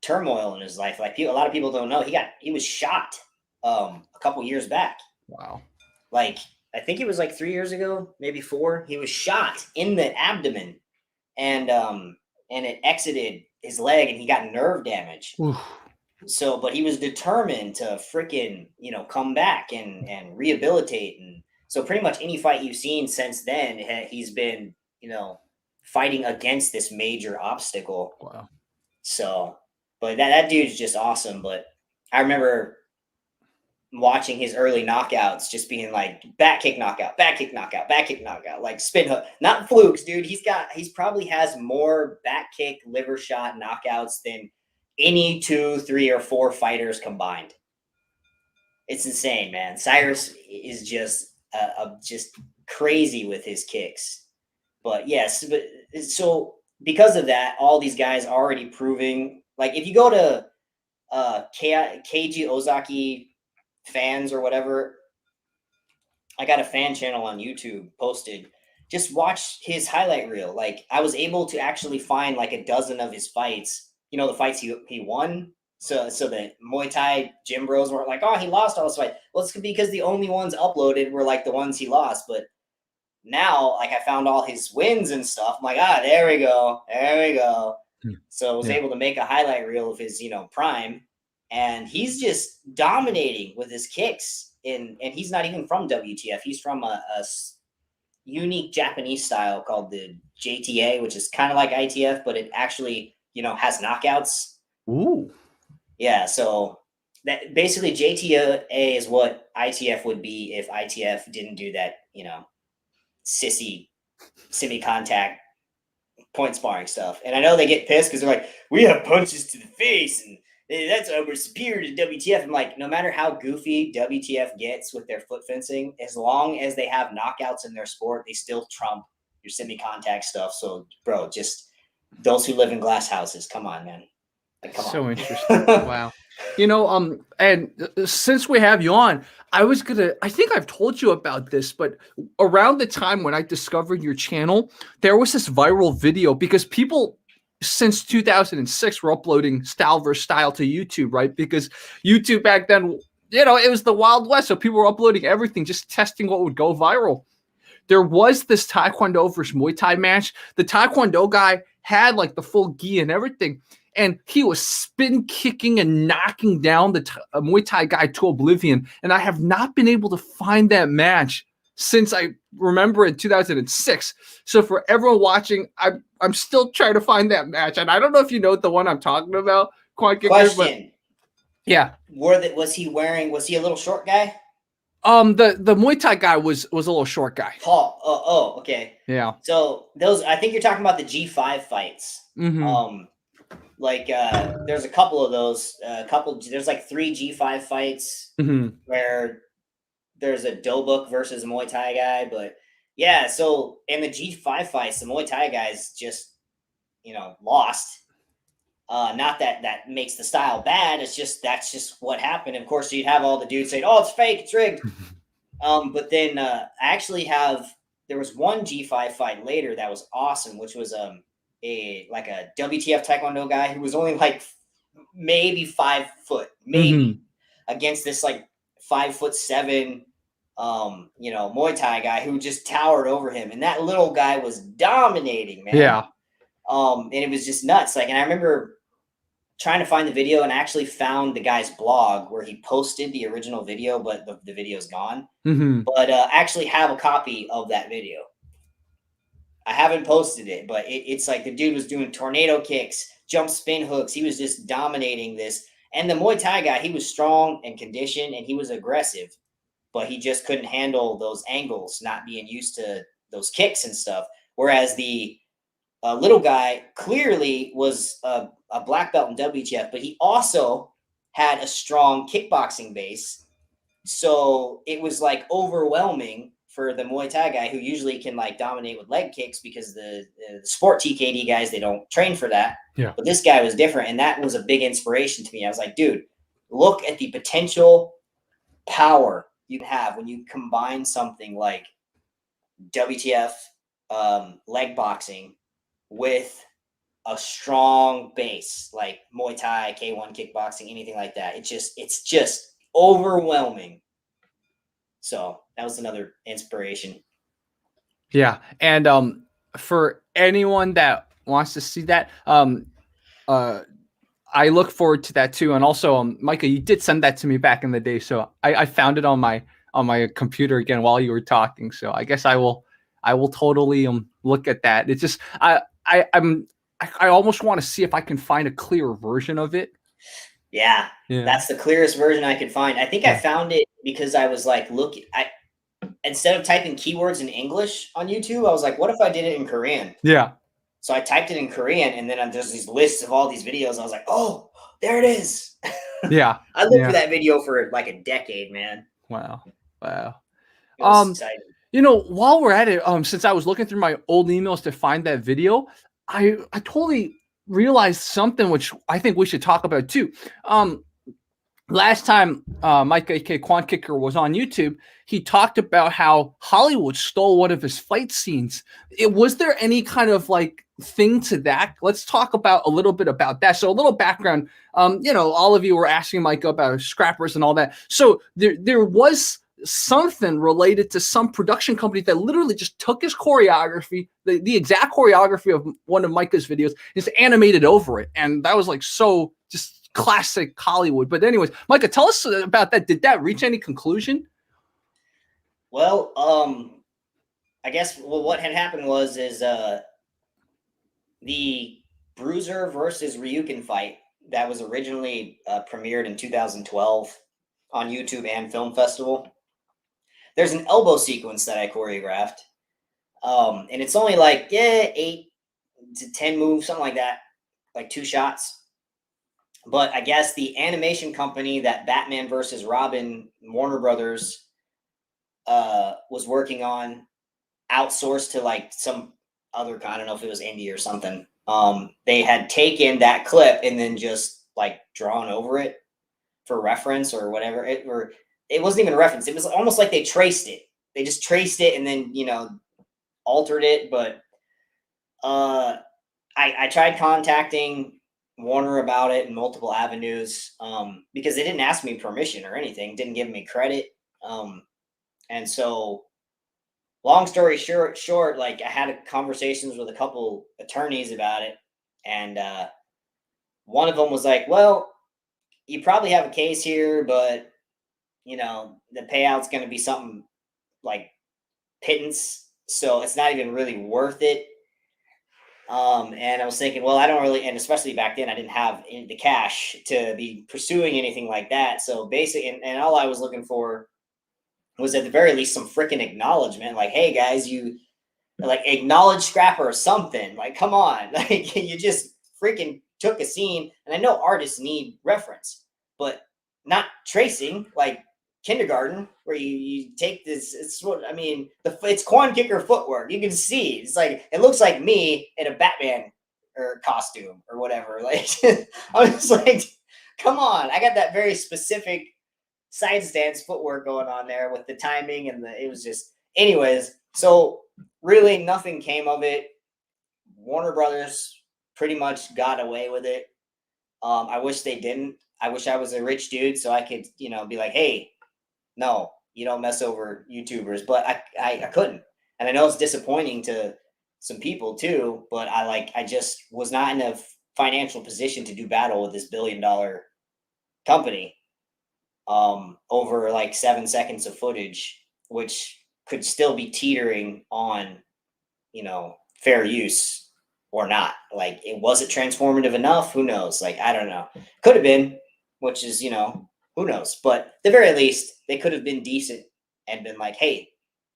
turmoil in his life. Like a lot of people don't know, he was shot a couple years back.
Wow.
Like I think it was like 3 years ago, maybe 4. He was shot in the abdomen, and it exited his leg, and he got nerve damage.
Oof.
So, but he was determined to freaking, you know, come back and rehabilitate. And so pretty much any fight you've seen since then, he's been, you know, fighting against this major obstacle.
Wow.
So, but that dude's just awesome. But I remember watching his early knockouts just being like back kick knockout, back kick knockout, back kick knockout, like spin hook, not flukes, dude. He's probably has more back kick, liver shot knockouts than any 2, 3, or 4 fighters combined. It's insane, man. Cyrus is just crazy with his kicks. But yes, so because of that, all these guys already proving, like if you go to Keiji Ozaki fans or whatever, I got a fan channel on YouTube posted. Just watch his highlight reel. Like I was able to actually find like a dozen of his fights. You know, the fights he won. So the Muay Thai gym bros weren't like, oh, he lost all this fight. Well, it's because the only ones uploaded were like the ones he lost. But now, like I found all his wins and stuff. I'm like, there we go. So I was able to make a highlight reel of his, you know, prime. And he's just dominating with his kicks. And he's not even from WTF. He's from a unique Japanese style called the JTA, which is kind of like ITF, but it actually, you know, has knockouts.
Ooh.
Yeah, so that basically JTA is what ITF would be if ITF didn't do that, you know, sissy semi-contact point sparring stuff. And I know they get pissed because they're like, we have punches to the face and that's why we're superior to WTF. I'm like, no matter how goofy WTF gets with their foot fencing, as long as they have knockouts in their sport, they still trump your semi-contact stuff. So, bro, just those who live in glass houses, come on, man. Like, come
so
on.
Interesting. Wow. You know, and since we have you on, I think I've told you about this, but around the time when I discovered your channel, there was this viral video because people since 2006 were uploading style versus style to YouTube, right? Because YouTube back then, you know, it was the Wild West. So people were uploading everything, just testing what would go viral. There was this Taekwondo versus Muay Thai match. The Taekwondo guy had like the full gi and everything. And he was spin kicking and knocking down the Muay Thai guy to oblivion. And I have not been able to find that match since I remember in 2006. So for everyone watching, I'm still trying to find that match. And I don't know if you know the one I'm talking about.
Question.
Yeah.
Was he a little short guy?
The Muay Thai guy was a little short guy.
Paul. Oh, okay.
Yeah.
So those, I think you're talking about the G5 fights.
Mm-hmm.
There's a couple of those. There's like 3 G5 fights where there's a Dobuk versus a Muay Thai guy, but yeah. So in the G5 fights, the Muay Thai guys just lost. Not that makes the style bad. It's just that's just what happened. Of course, you'd have all the dudes saying, "Oh, it's fake, it's rigged." But then I actually there was one G5 fight later that was awesome, which was a WTF Taekwondo guy who was only like maybe 5 foot, maybe against this like 5'7", Muay Thai guy who just towered over him, and that little guy was dominating, man.
Yeah.
And it was just nuts. And I remember trying to find the video and actually found the guy's blog where he posted the original video, but the video's gone. But actually have a copy of that video. I haven't posted it, but it's like the dude was doing tornado kicks, jump spin hooks. He was just dominating this. And the Muay Thai guy, he was strong and conditioned and he was aggressive, but he just couldn't handle those angles, not being used to those kicks and stuff. Whereas the little guy clearly was a black belt in WTF, but he also had a strong kickboxing base. So it was like overwhelming for the Muay Thai guy who usually can like dominate with leg kicks because the sport TKD guys, they don't train for that.
Yeah.
But this guy was different. And that was a big inspiration to me. I was like, dude, look at the potential power you have when you combine something like WTF leg boxing with a strong base like Muay Thai, K1 kickboxing, anything like that. It's just overwhelming. So that was another inspiration.
Yeah. And for anyone that wants to see that, I look forward to that too. And also, Micah, you did send that to me back in the day, so I found it on my computer again while you were talking. So I guess I will totally look at that. It's just I almost want to see if I can find a clearer version of it.
Yeah, that's the clearest version I could find. I think I found it because I was like, instead of typing keywords in English on YouTube, I was like, what if I did it in Korean?
Yeah.
So I typed it in Korean, and then there's these lists of all these videos. I was like, oh, there it is.
Yeah.
I looked for that video for like a decade, man.
Wow.
It was exciting.
While we're at it, since I was looking through my old emails to find that video, I totally realized something which I think we should talk about too. Last time Micah, aka Kwonkicker, was on YouTube, he talked about how Hollywood stole one of his fight scenes. Was there any kind of like thing to that? Let's talk about a little bit about that. So a little background. All of you were asking Micah about Scrappers and all that. So there was something related to some production company that literally just took his choreography, the exact choreography of one of Micah's videos, just animated over it. And that was like so just classic Hollywood. But anyways, Micah, tell us about that. Did that reach any conclusion?
Well, I guess what had happened was the Bruiser versus Ryukin fight that was originally premiered in 2012 on YouTube and Film Festival. There's an elbow sequence that I choreographed. And it's only like 8 to 10 moves, something like that, like 2 shots. But I guess the animation company that Batman versus Robin, Warner Brothers, was working on, outsourced to like some other, I don't know if it was India or something. They had taken that clip and then just like drawn over it for reference or whatever. It wasn't even a reference. It was almost like they traced it. They just traced it and then, altered it. But I tried contacting Warner about it in multiple avenues because they didn't ask me permission or anything, didn't give me credit. And so long story short, like I had conversations with a couple attorneys about it. And one of them was like, well, you probably have a case here, but the payout's going to be something like pittance. So it's not even really worth it. And I was thinking, well, I don't really, and especially back then, I didn't have the cash to be pursuing anything like that. So basically, and all I was looking for was at the very least some freaking acknowledgement. Like, hey guys, you like acknowledge Scrapper or something. Like, come on. Like, you just freaking took a scene. And I know artists need reference, but not tracing like kindergarten where you take this. It's what I mean. It's Kwonkicker footwork. You can see it's like it looks like me in a Batman or costume or whatever. Like, I was like, come on. I got that very specific side stance footwork going on there with the timing and it was just, anyways. So really nothing came of it. Warner Brothers pretty much got away with it. I wish they didn't. I wish I was a rich dude so I could, be like, hey, no, you don't mess over YouTubers. But I couldn't. And I know it's disappointing to some people too, but I just was not in a financial position to do battle with this $1 billion company over like 7 seconds of footage, which could still be teetering on, fair use or not. Like, it wasn't transformative enough. Who knows? Like, I don't know. Could have been, which is, who knows? But at the very least, they could have been decent and been like, hey,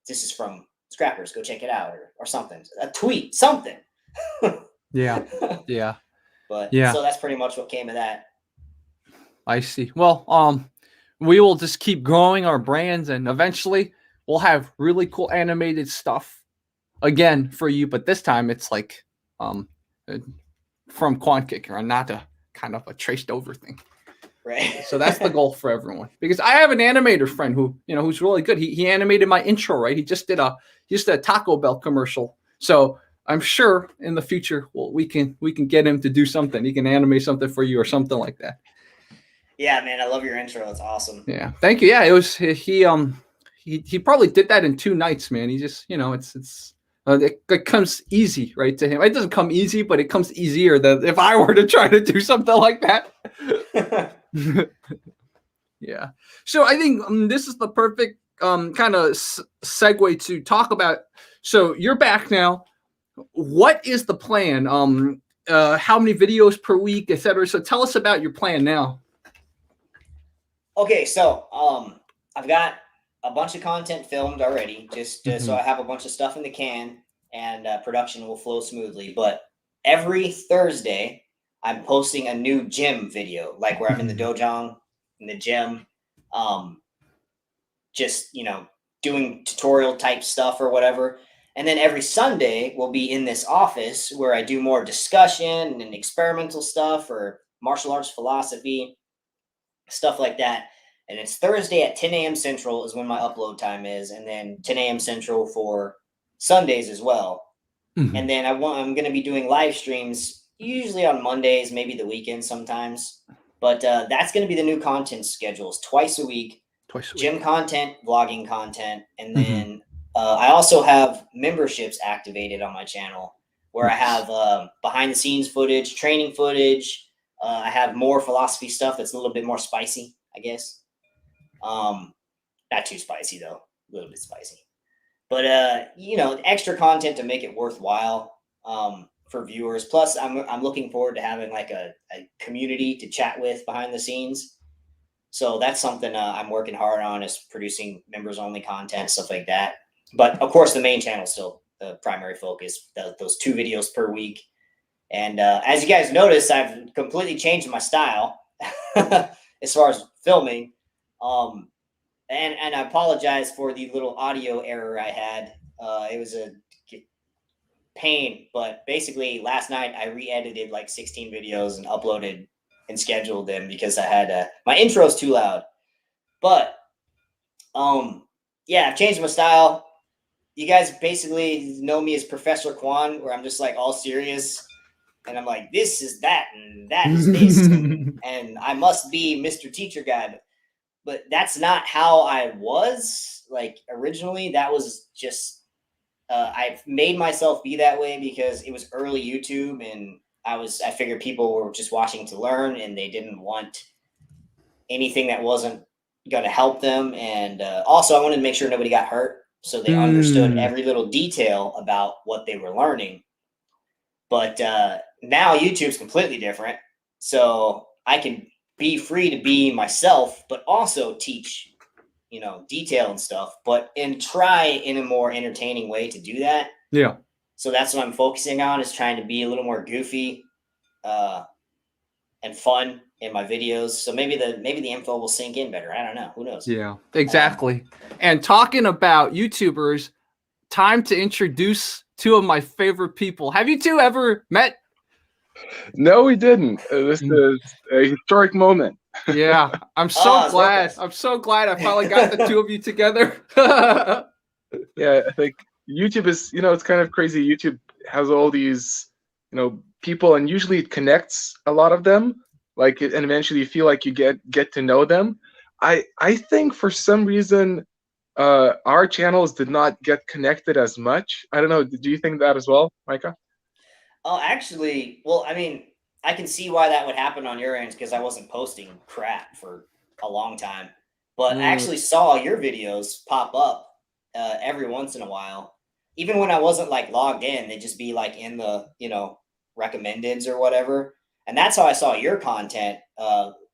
this is from Scrappers. Go check it out or something. A tweet, something.
Yeah. Yeah.
But
yeah.
So that's pretty much what came of that.
I see. Well, we will just keep growing our brands and eventually we'll have really cool animated stuff again for you. But this time it's like from Kwonkicker and not a kind of a traced over thing.
Right.
So that's the goal for everyone. Because I have an animator friend who, who's really good. He animated my intro, right? He just did a Taco Bell commercial. So I'm sure in the future we can get him to do something. He can animate something for you or something like that.
Yeah, man, I love your intro. It's awesome.
Yeah, thank you. Yeah, it was he probably did that in 2 nights, man. He just it comes easy, right, to him. It doesn't come easy, but it comes easier than if I were to try to do something like that. Yeah. So I think this is the perfect kind of segue to talk about. So you're back now. What is the plan? How many videos per week, etc. So tell us about your plan now.
Okay, so I've got a bunch of content filmed already, just so I have a bunch of stuff in the can, and production will flow smoothly. But every Thursday, I'm posting a new gym video, like where I'm in the dojang, in the gym, just doing tutorial type stuff or whatever. And then every Sunday, we'll be in this office where I do more discussion and experimental stuff or martial arts philosophy, stuff like that. And it's Thursday at 10 a.m. Central is when my upload time is, and then 10 a.m. Central for Sundays as well. And then I'm going to be doing live streams usually on Mondays, maybe the weekend sometimes. But that's going to be the new content schedules, twice a week. Gym content, vlogging content, and then I also have memberships activated on my channel where I have behind the scenes footage, training footage. I have more philosophy stuff that's a little bit more spicy, I guess. Not too spicy though, a little bit spicy. But extra content to make it worthwhile for viewers. Plus, I'm looking forward to having like a community to chat with behind the scenes. So that's something I'm working hard on, is producing members only content, stuff like that. But of course, the main channel is still the primary focus, those 2 videos per week. And as you guys notice, I've completely changed my style as far as filming. And I apologize for the little audio error I had. It was a pain, but basically last night I re-edited like 16 videos and uploaded and scheduled them because I had my intro's too loud. But yeah, I've changed my style. You guys basically know me as Professor Kwon, where I'm just like all serious and I'm like, this is that and that is this and I must be Mr. Teacher Guy. But that's not how I was like originally. That was just I made myself be that way because it was early YouTube, and I figured people were just watching to learn and they didn't want anything that wasn't going to help them. And also I wanted to make sure nobody got hurt, so they understood every little detail about what they were learning. But now YouTube's completely different, so I can be free to be myself, but also teach detail and stuff, and try in a more entertaining way to do that.
Yeah.
So that's what I'm focusing on, is trying to be a little more goofy and fun in my videos. So maybe the info will sink in better. I don't know. Who knows?
Yeah, exactly. And talking about YouTubers, time to introduce two of my favorite people. Have you two ever met?
No, we didn't. This is a historic moment.
Yeah, I'm so glad.
Rokas.
I'm so glad I finally got the two of you together.
Yeah, I think YouTube is, it's kind of crazy. YouTube has all these, people, and usually it connects a lot of them. And eventually you feel like you get to know them. I think for some reason, our channels did not get connected as much. I don't know. Do you think that as well, Micah?
Oh, actually, well, I mean, I can see why that would happen on your end, because I wasn't posting crap for a long time. But I actually saw your videos pop up every once in a while. Even when I wasn't like logged in, they'd just be like in the, recommendeds or whatever. And that's how I saw your content,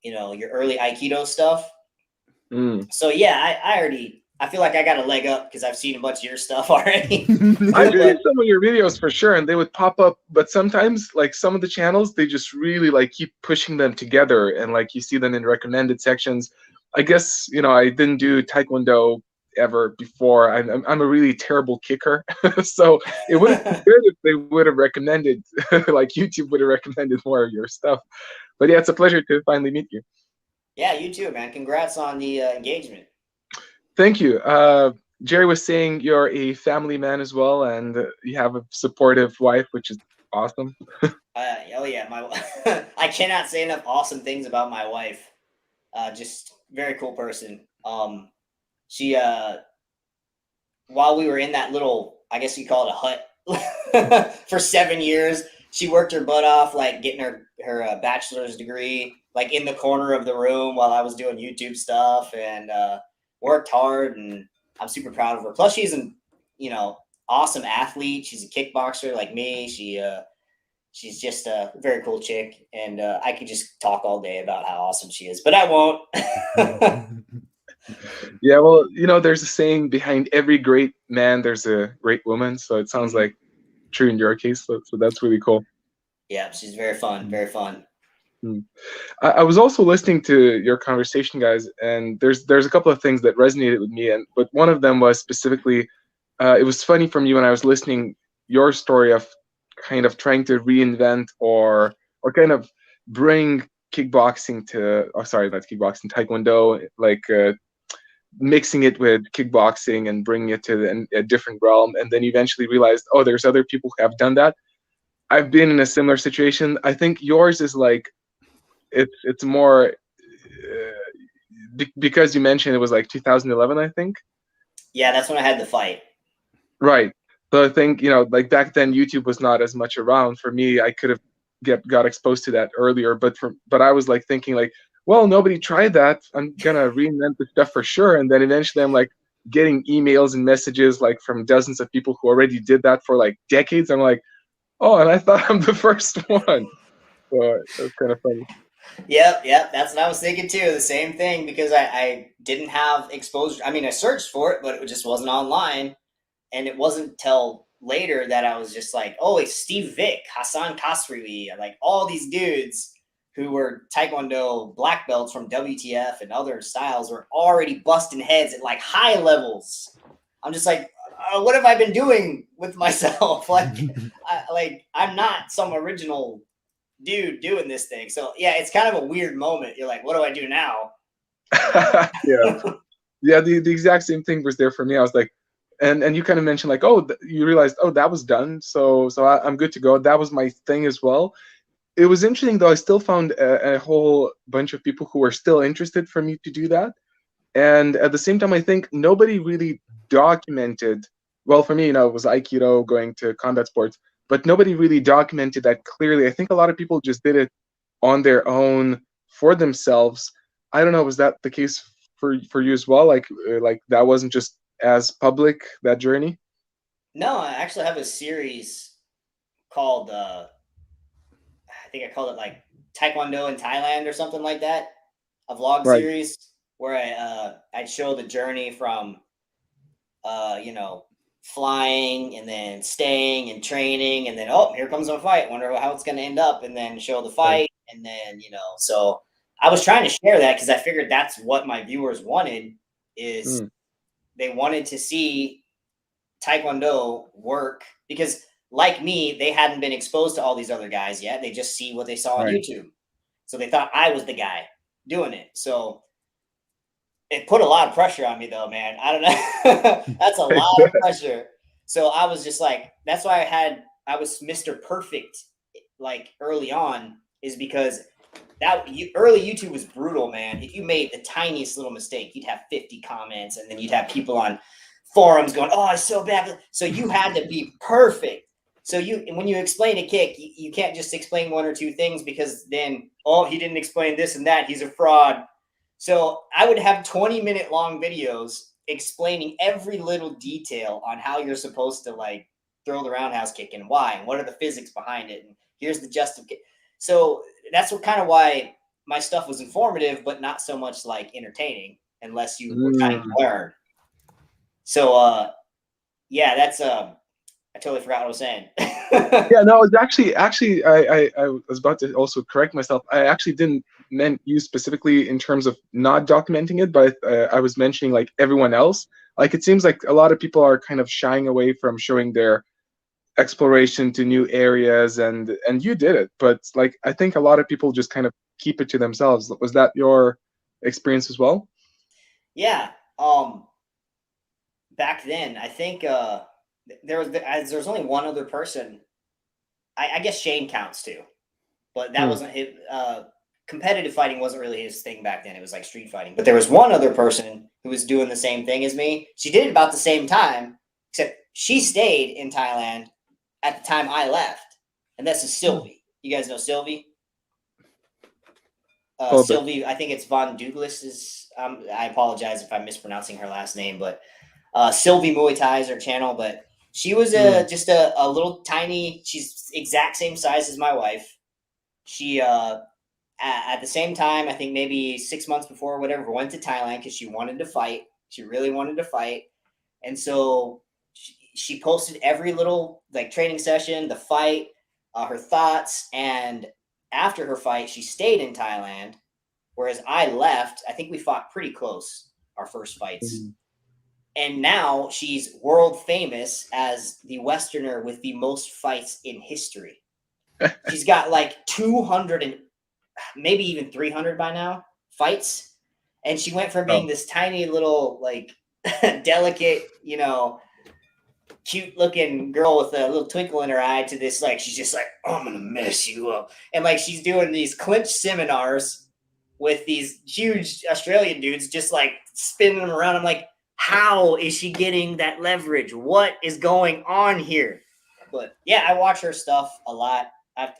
your early Aikido stuff. So yeah, I feel like I got a leg up because I've seen a bunch of your stuff already.
I've seen some of your videos for sure, and they would pop up, but sometimes like some of the channels, they just really like keep pushing them together, and like you see them in recommended sections. I guess, I didn't do Taekwondo ever before. I'm a really terrible kicker. So it would have been good if they would have recommended, like YouTube would have recommended more of your stuff. But yeah, it's a pleasure to finally meet you.
Yeah, you too, man. Congrats on the engagement.
Thank you. Jerry was saying you're a family man as well, and you have a supportive wife, which is awesome.
Oh yeah, I cannot say enough awesome things about my wife. Just very cool person. She while we were in that little, I guess you call it a hut, for 7 years, she worked her butt off, like getting her bachelor's degree, like in the corner of the room while I was doing YouTube stuff, and worked hard, and I'm super proud of her. Plus, she's an awesome athlete. She's a kickboxer like me. She's just a very cool chick, and I could just talk all day about how awesome she is, but I won't.
Yeah, well, there's a saying, behind every great man, there's a great woman. So it sounds like true in your case. So that's really cool.
Yeah, she's very fun, very fun.
I was also listening to your conversation, guys, and there's a couple of things that resonated with me, but one of them was specifically, it was funny from you when I was listening your story of kind of trying to reinvent or kind of bring kickboxing to, sorry, not kickboxing, Taekwondo, like mixing it with kickboxing and bringing it to a different realm, and then eventually realized, oh, there's other people who have done that. I've been in a similar situation. I think yours is like, it's more because you mentioned it was like 2011, I think.
Yeah, that's when I had the fight.
Right. So I think, like back then YouTube was not as much around. For me, I could have got exposed to that earlier, but I was like thinking like, well, nobody tried that. I'm gonna reinvent the stuff for sure. And then eventually I'm like getting emails and messages like from dozens of people who already did that for like decades. I'm like, oh, and I thought I'm the first one. So it was kind of funny.
Yep, that's what I was thinking too. The same thing, because I didn't have exposure. I mean, I searched for it, but it just wasn't online. And it wasn't till later that I was just like, oh, it's Steve Vick, Hassan Kasriwi, like all these dudes who were Taekwondo black belts from WTF and other styles were already busting heads at like high levels. I'm just like, what have I been doing with myself? I'm not some original dude doing this thing. So yeah, it's kind of a weird moment. You're like, what do I do now?
Yeah, the exact same thing was there for me. I was like, and you kind of mentioned like, oh, you realized, oh, that was done, so I'm good to go. That was my thing as well. It was interesting though. I still found a whole bunch of people who were still interested for me to do that, and at the same time, I think nobody really documented. Well, for me, it was Aikido, going to combat sports, but nobody really documented that clearly. I think a lot of people just did it on their own for themselves. I don't know, was that the case for you as well? Like that wasn't just as public, that journey?
No, I actually have a series called I think I called it like Taekwondo in Thailand or something like that, a vlog series. where I'd show the journey from you know, flying and then staying and training, and then oh, here comes a fight. Wonder how it's going to end up, and then show the fight, and then So I was trying to share that because I figured that's what my viewers wanted. Is they wanted to see Taekwondo work because, like me, they hadn't been exposed to all these other guys yet. They just see what they saw on YouTube, so they thought I was the guy doing it. So it put a lot of pressure on me, though, man. I don't know. That's a lot of pressure. So I was just like, that's why I was Mr. Perfect, like early on, is because early YouTube was brutal, man. If you made the tiniest little mistake, you'd have 50 comments, and then you'd have people on forums going, "Oh, it's so bad." So you had to be perfect. So when you explain a kick, you can't just explain one or two things, because then, oh, he didn't explain this and that, he's a fraud. So I would have 20-minute long videos explaining every little detail on how you're supposed to like throw the roundhouse kick and why, and what are the physics behind it, and here's the justification. So that's why my stuff was informative, but not so much like entertaining, unless you were trying to learn. So yeah, that's I totally forgot what I was saying.
Yeah, no, it's actually I was about to also correct myself. I actually didn't meant you specifically in terms of not documenting it, but I was mentioning like everyone else. Like it seems like a lot of people are kind of shying away from showing their exploration to new areas, and you did it. But like I think a lot of people just kind of keep it to themselves. Was that your experience as well?
Yeah. Back then, I think there was only one other person. I guess Shane counts too, but that wasn't his. Competitive fighting wasn't really his thing back then. It was like street fighting. But there was one other person who was doing the same thing as me. She did it about the same time, except she stayed in Thailand at the time I left, and that's Sylvie. You guys know Sylvie? Sylvie, I think it's Von Douglas. I apologize if I'm mispronouncing her last name, but Sylvie Muay Thai is her channel. But she was just a little tiny. She's exact same size as my wife. She at the same time, I think maybe 6 months before or whatever, went to Thailand because she wanted to fight. She really wanted to fight, and so she posted every little like training session, the fight, her thoughts, and after her fight, she stayed in Thailand, whereas I left. I think we fought pretty close our first fights. And now she's world famous as the Westerner with the most fights in history. She's got like 200 and maybe even 300 by now fights. And she went from being this tiny little, like delicate, cute looking girl with a little twinkle in her eye to this, like, she's just like, oh, I'm going to mess you up. And like, she's doing these clinch seminars with these huge Australian dudes, just like spinning them around. I'm like, how is she getting that leverage? What is going on here? But yeah, I watch her stuff a lot. I've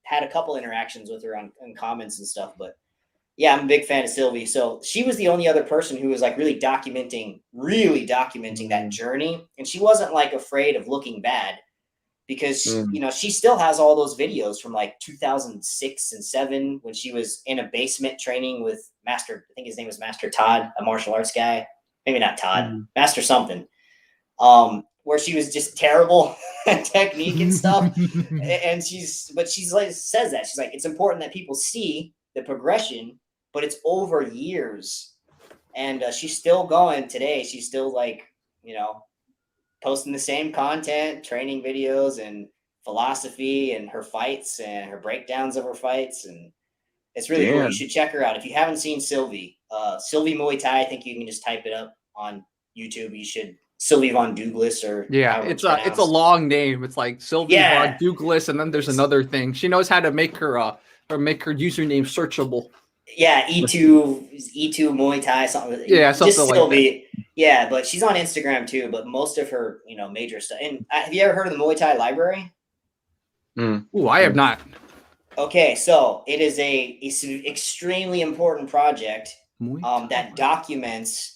had a couple interactions with her on comments and stuff, but yeah, I'm a big fan of Sylvie. So she was the only other person who was like really documenting that journey. And she wasn't like afraid of looking bad because, she still has all those videos from like 2006 and 2007 when she was in a basement training with Master, I think his name was Master Todd, a martial arts guy. Maybe not Todd, Master something. Where she was just terrible at technique and stuff. And she's like, says that she's like, it's important that people see the progression, but it's over years. And she's still going today. She's still like, posting the same content, training videos and philosophy and her fights and her breakdowns of her fights. And it's really cool. You should check her out. If you haven't seen Sylvie, Sylvie Muay Thai, I think you can just type it up on YouTube. You should Sylvie Von Douglas or
it's a long name. It's like Sylvie Von Douglas, and then there's another thing. She knows how to make her username searchable.
Yeah, E2 Muay Thai, something.
Yeah, something just Sylvie.
Like that. Yeah, but she's on Instagram too. But most of her, major stuff. And have you ever heard of the Muay Thai Library?
Ooh, I have not.
Okay, so it is it's an extremely important project that documents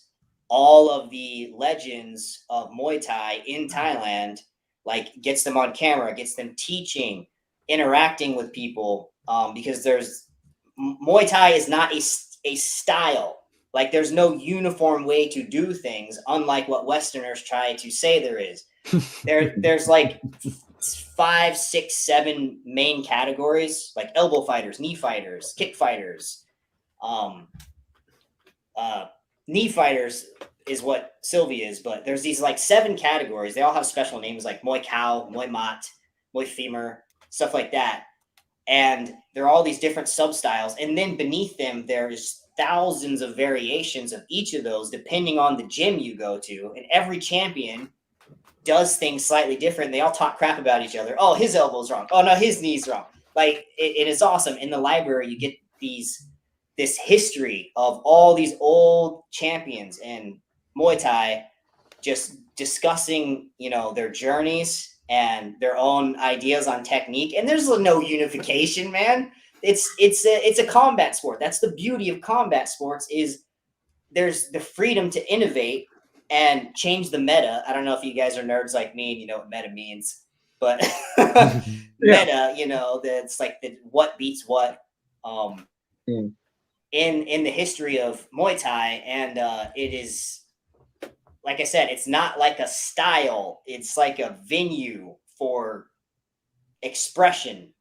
all of the legends of Muay Thai in Thailand, like gets them on camera, gets them teaching, interacting with people, because Muay Thai is not a style. Like there's no uniform way to do things, unlike what Westerners try to say there is. There's like 5, 6, 7 main categories, like elbow fighters, knee fighters, kick fighters. Knee fighters is what Sylvie is, but there's these like 7 categories. They all have special names like Muay Khao, Muay Mat, Muay Femur, stuff like that. And there are all these different substyles. And then beneath them, there's thousands of variations of each of those, depending on the gym you go to. And every champion does things slightly different. They all talk crap about each other. Oh, his elbow's wrong. Oh, no, his knee's wrong. Like, it is awesome. In the library, you get this history of all these old champions in Muay Thai just discussing, their journeys and their own ideas on technique. And there's no unification, man. It's a combat sport. That's the beauty of combat sports, is there's the freedom to innovate and change the meta. I don't know if you guys are nerds like me and you know what meta means, but meta, that's like what beats what in the history of Muay Thai. And it is, like I said, it's not like a style. It's like a venue for expression,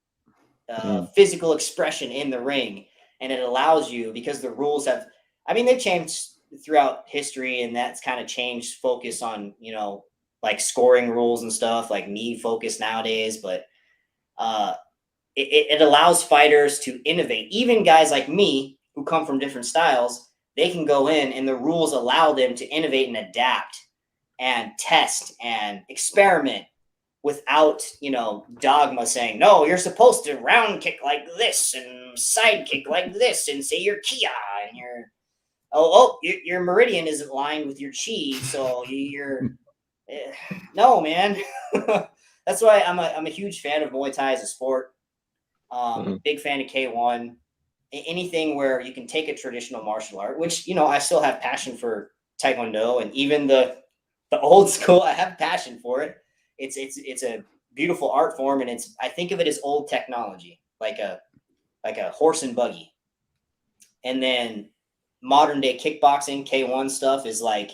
physical expression in the ring. And it allows you, because the rules they've changed throughout history, and that's kind of changed focus on, like scoring rules and stuff, like knee focus nowadays. But it allows fighters to innovate. Even guys like me who come from different styles, they can go in and the rules allow them to innovate and adapt and test and experiment without, dogma saying, no, you're supposed to round kick like this and side kick like this and say your kia and your meridian isn't aligned with your chi. So you're, no, man. That's why I'm a huge fan of Muay Thai as a sport. Big fan of K1. Anything where you can take a traditional martial art, which, I still have passion for Taekwondo, and even the old school, I have passion for it. It's a beautiful art form, and I think of it as old technology, like a horse and buggy. And then modern day kickboxing, K1 stuff is like,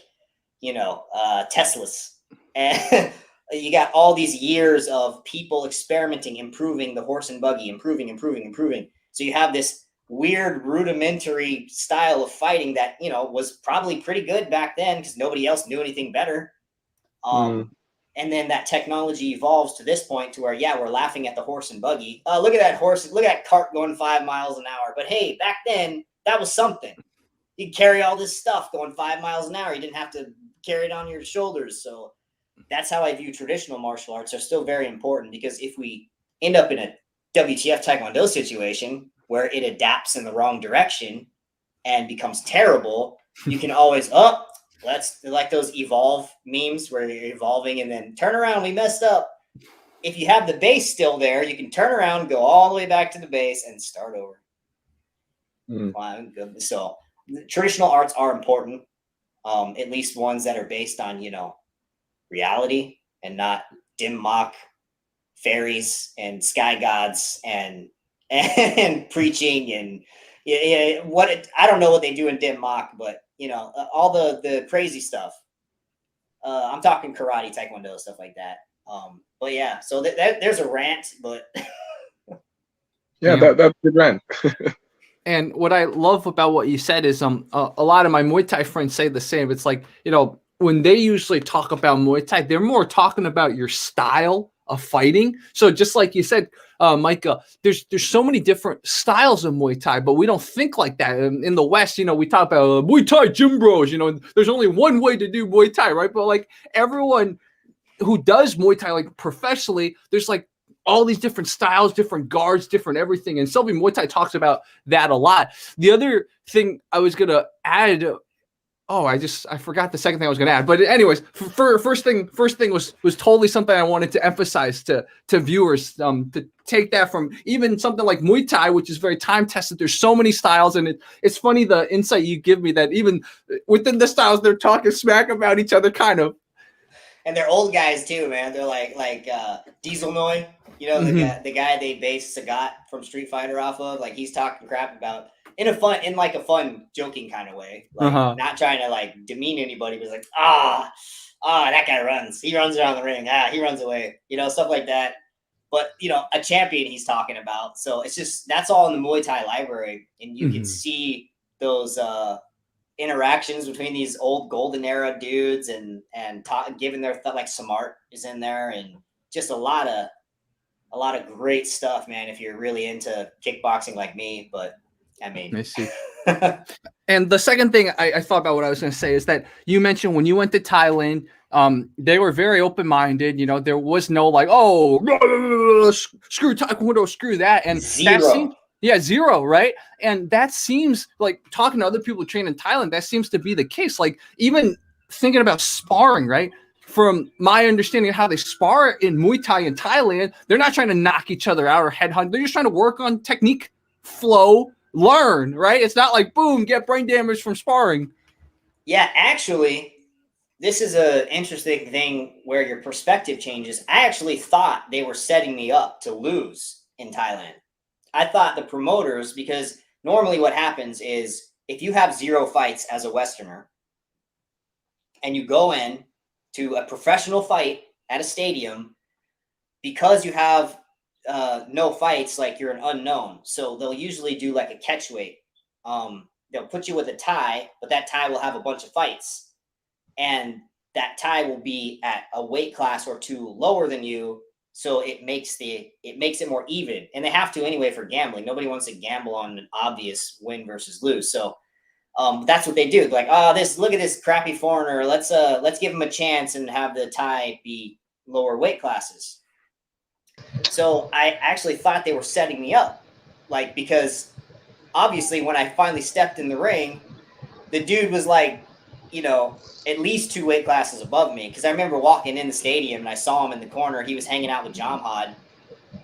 Teslas. And you got all these years of people experimenting, improving the horse and buggy, improving. So you have this weird rudimentary style of fighting that, was probably pretty good back then because nobody else knew anything better. And then that technology evolves to this point to where, we're laughing at the horse and buggy. Look at that horse. Look at that cart going 5 miles an hour. But hey, back then, that was something. You'd carry all this stuff going 5 miles an hour. You didn't have to carry it on your shoulders. So that's how I view traditional martial arts are still very important, because if we end up in a WTF Taekwondo situation where it adapts in the wrong direction and becomes terrible, you can always, let's, like those evolve memes where you're evolving and then turn around, we messed up. If you have the base still there, you can turn around, go all the way back to the base and start over. So traditional arts are important, at least ones that are based on, reality and not dim mock fairies and sky gods and preaching and I don't know what they do in dim mock, but all the crazy stuff. I'm talking karate, taekwondo, stuff like that. But yeah, so there's a rant, but
that's a good rant.
And what I love about what you said is a lot of my Muay Thai friends say the same. It's like, when they usually talk about Muay Thai, they're more talking about your style of fighting. So just like you said, Micah, there's so many different styles of Muay Thai, but we don't think like that. In the West, we talk about Muay Thai gym bros, there's only one way to do Muay Thai, right? But like everyone who does Muay Thai like professionally, there's like all these different styles, different guards, different everything. And Sylvie Muay Thai talks about that a lot. The other thing I was going to add, I forgot the second thing I was going to add. But anyways, first thing was totally something I wanted to emphasize to viewers, to take that from even something like Muay Thai, which is very time tested. There's so many styles, and it's funny the insight you give me that even within the styles, they're talking smack about each other, kind of.
And they're old guys too, man. They're like Diesel Noi, the guy they based Sagat from Street Fighter off of. Like, he's talking crap about in like a fun, joking kind of way, like not trying to like demean anybody, but like, that guy runs. He runs around the ring. He runs away. You know, stuff like that. But you know, a champion he's talking about. So it's just that's all in the Muay Thai library, and you can see those interactions between these old golden era dudes and giving their like Samart is in there, and just a lot of great stuff, man. If you're really into kickboxing like me, but I mean,
I see. And the second thing I thought about what I was going to say is that you mentioned when you went to Thailand, they were very open-minded. You know, there was no like, oh, screw Taekwondo, screw that. And
zero.
Zero, right? And that seems like talking to other people who train in Thailand, that seems to be the case. Like even thinking about sparring, right? From my understanding of how they spar in Muay Thai in Thailand, they're not trying to knock each other out or headhunt. They're just trying to work on technique, flow, learn, right? It's not like, boom, get brain damage from sparring.
Yeah, actually, this is an interesting thing where your perspective changes. I actually thought they were setting me up to lose in Thailand. I thought the promoters, because normally what happens is if you have 0 fights as a Westerner and you go in to a professional fight at a stadium, because you have no fights, like you're an unknown. So they'll usually do like a catch weight. They'll put you with a tie, but that tie will have a bunch of fights. And that tie will be at a weight class or 2 lower than you. So it makes it more even. And they have to anyway for gambling. Nobody wants to gamble on an obvious win versus lose. So that's what they do. Like, look at this crappy foreigner. Let's give him a chance and have the tie be lower weight classes. So I actually thought they were setting me up, like, because obviously when I finally stepped in the ring, the dude was like, you know, at least 2 weight classes above me. Because I remember walking in the stadium and I saw him in the corner. He was hanging out with Jamhad.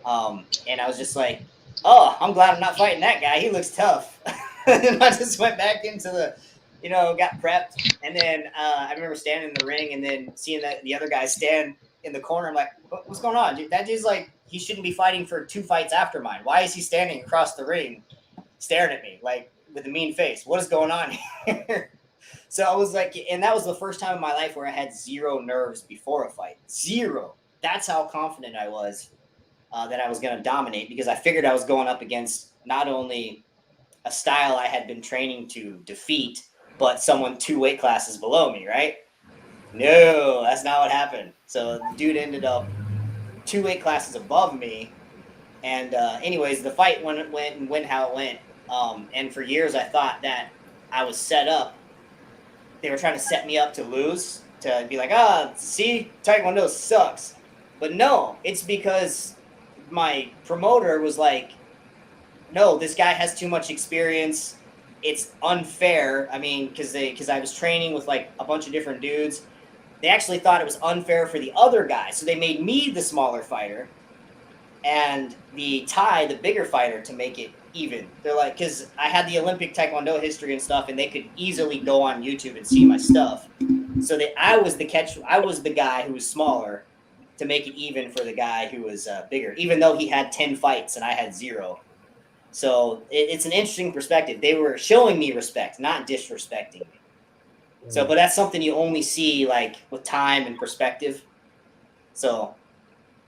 And I was just like, oh, I'm glad I'm not fighting that guy. He looks tough. And I just went back into the, you know, got prepped. And then I remember standing in the ring and then seeing that the other guy stand in the corner. I'm like, what's going on? Dude, that dude's like, he shouldn't be fighting for 2 fights after mine. Why is he standing across the ring staring at me like with a mean face? What is going on here? So I was like, and that was the first time in my life where I had 0 nerves before a fight. 0. That's how confident I was that I was going to dominate, because I figured I was going up against not only a style I had been training to defeat, but someone 2 weight classes below me, right? No, that's not what happened. So the dude ended up 2 weight classes above me. And anyways, the fight went how it went. And for years I thought that I was set up. They were trying to set me up to lose, to be like, see, Taekwondo sucks. But no, it's because my promoter was like, no, this guy has too much experience. It's unfair. I mean, because I was training with like a bunch of different dudes. They actually thought it was unfair for the other guy. So they made me the smaller fighter and the Thai, the bigger fighter, to make it even. They're like, because I had the Olympic Taekwondo history and stuff, and they could easily go on YouTube and see my stuff. So I was the guy who was smaller to make it even for the guy who was bigger, even though he had 10 fights and I had 0. So it's an interesting perspective. They were showing me respect, not disrespecting me. So, but that's something you only see like with time and perspective. So,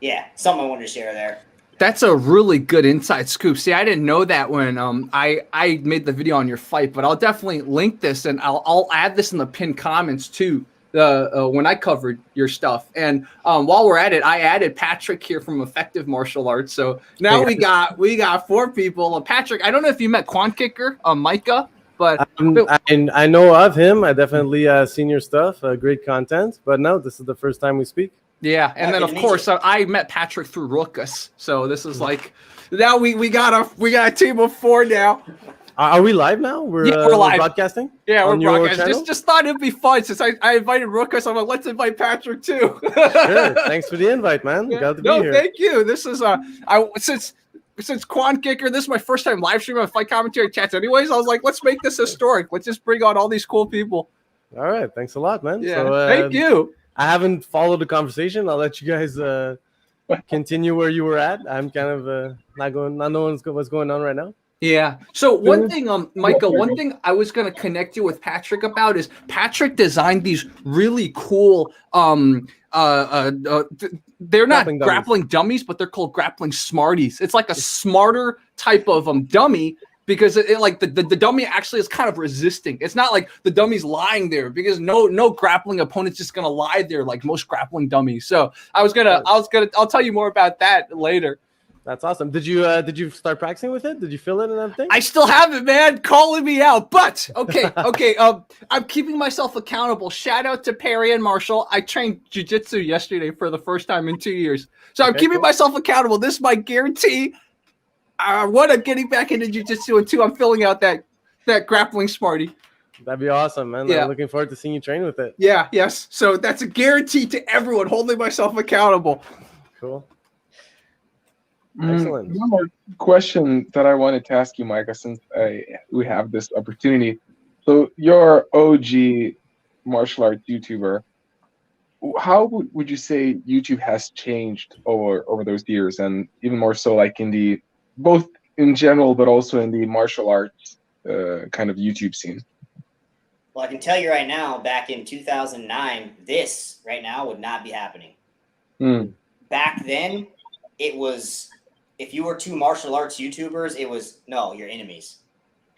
yeah, something I wanted to share there.
That's a really good inside scoop. See, I didn't know that when I made the video on your fight, but I'll definitely link this and I'll add this in the pinned comments too. When I covered your stuff. And while we're at it, I added Patrick here from Effective Martial Arts. So now we got 4 people. Patrick, I don't know if you met Kwonkicker, Micah, but
I know of him. I definitely seen your stuff. Great content. But no, this is the first time we speak.
Yeah, and then of course I met Patrick through Rokas. So this is like now we got a team of 4 now.
Are we live now? We're live. Broadcasting?
Yeah, we're broadcasting. Just thought it'd be fun since I invited Rokas. I'm like, let's invite Patrick too.
Sure. Thanks for the invite, man. Glad to be here.
Thank you. This is since Kwonkicker, this is my first time live streaming on Fight Commentary chats. Anyways, I was like, let's make this historic. Let's just bring on all these cool people.
All right, thanks a lot, man.
Yeah, so, thank you.
I haven't followed the conversation. I'll let you guys continue where you were at. I'm kind of not knowing what's going on right now.
Yeah. So one thing, Micah, one thing I was going to connect you with Patrick about is Patrick designed these really cool, they're not grappling dummies, but they're called grappling smarties. It's like a smarter type of dummy because it like the dummy actually is kind of resisting. It's not like the dummy's lying there because no grappling opponent's just going to lie there like most grappling dummies. So I'll tell you more about that later.
That's awesome. Did you start practicing with it? Did you feel it and everything?
I still have it, man. Calling me out, but okay. I'm keeping myself accountable. Shout out to Perry and Marshall. I trained jiu-jitsu yesterday for the first time in 2 years, so I'm keeping myself accountable. This is my guarantee. One, I'm getting back into jiu-jitsu, and two, I'm filling out that grappling smarty.
That'd be awesome, man.
Yeah.
I'm looking forward to seeing you train with it.
Yeah. Yes. So that's a guarantee to everyone. Holding myself accountable.
Cool. Excellent.
One more question that I wanted to ask you, Micah, since we have this opportunity. So you're OG martial arts YouTuber. How would you say YouTube has changed over those years, and even more so like in the both in general, but also in the martial arts kind of YouTube scene?
Well, I can tell you right now, back in 2009, this right now would not be happening. Back then, it was, if you were two martial arts YouTubers, it was, no, you're enemies.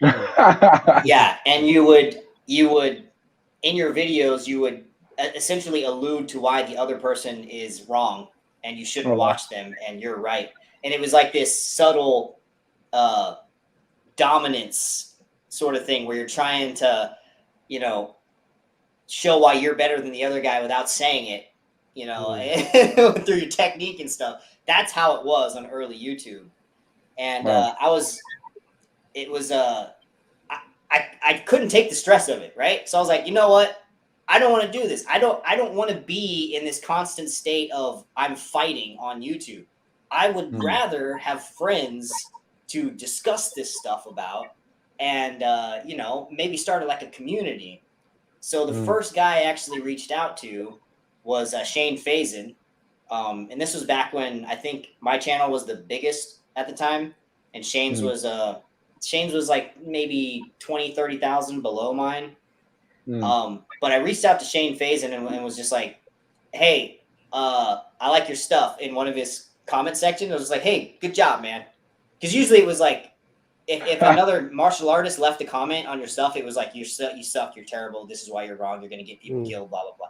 Yeah, and you would, in your videos, you would essentially allude to why the other person is wrong and you shouldn't watch them and you're right. And it was like this subtle dominance sort of thing where you're trying to, you know, show why you're better than the other guy without saying it, you know, through your technique and stuff. That's how it was on early YouTube. And I couldn't take the stress of it. Right. So I was like, you know what? I don't want to do this. I don't want to be in this constant state of I'm fighting on YouTube. I would rather have friends to discuss this stuff about and, you know, maybe start like a community. So the first guy I actually reached out to was Shane Faison. And this was back when I think my channel was the biggest at the time. And Shane's was like maybe 20, 30,000 below mine. But I reached out to Shane Faison and was just like, hey, I like your stuff. In one of his comment sections, I was just like, hey, good job, man. Because usually it was like, if another martial artist left a comment on your stuff, it was like, you suck, you're terrible, this is why you're wrong, you're going to get people killed, blah, blah, blah.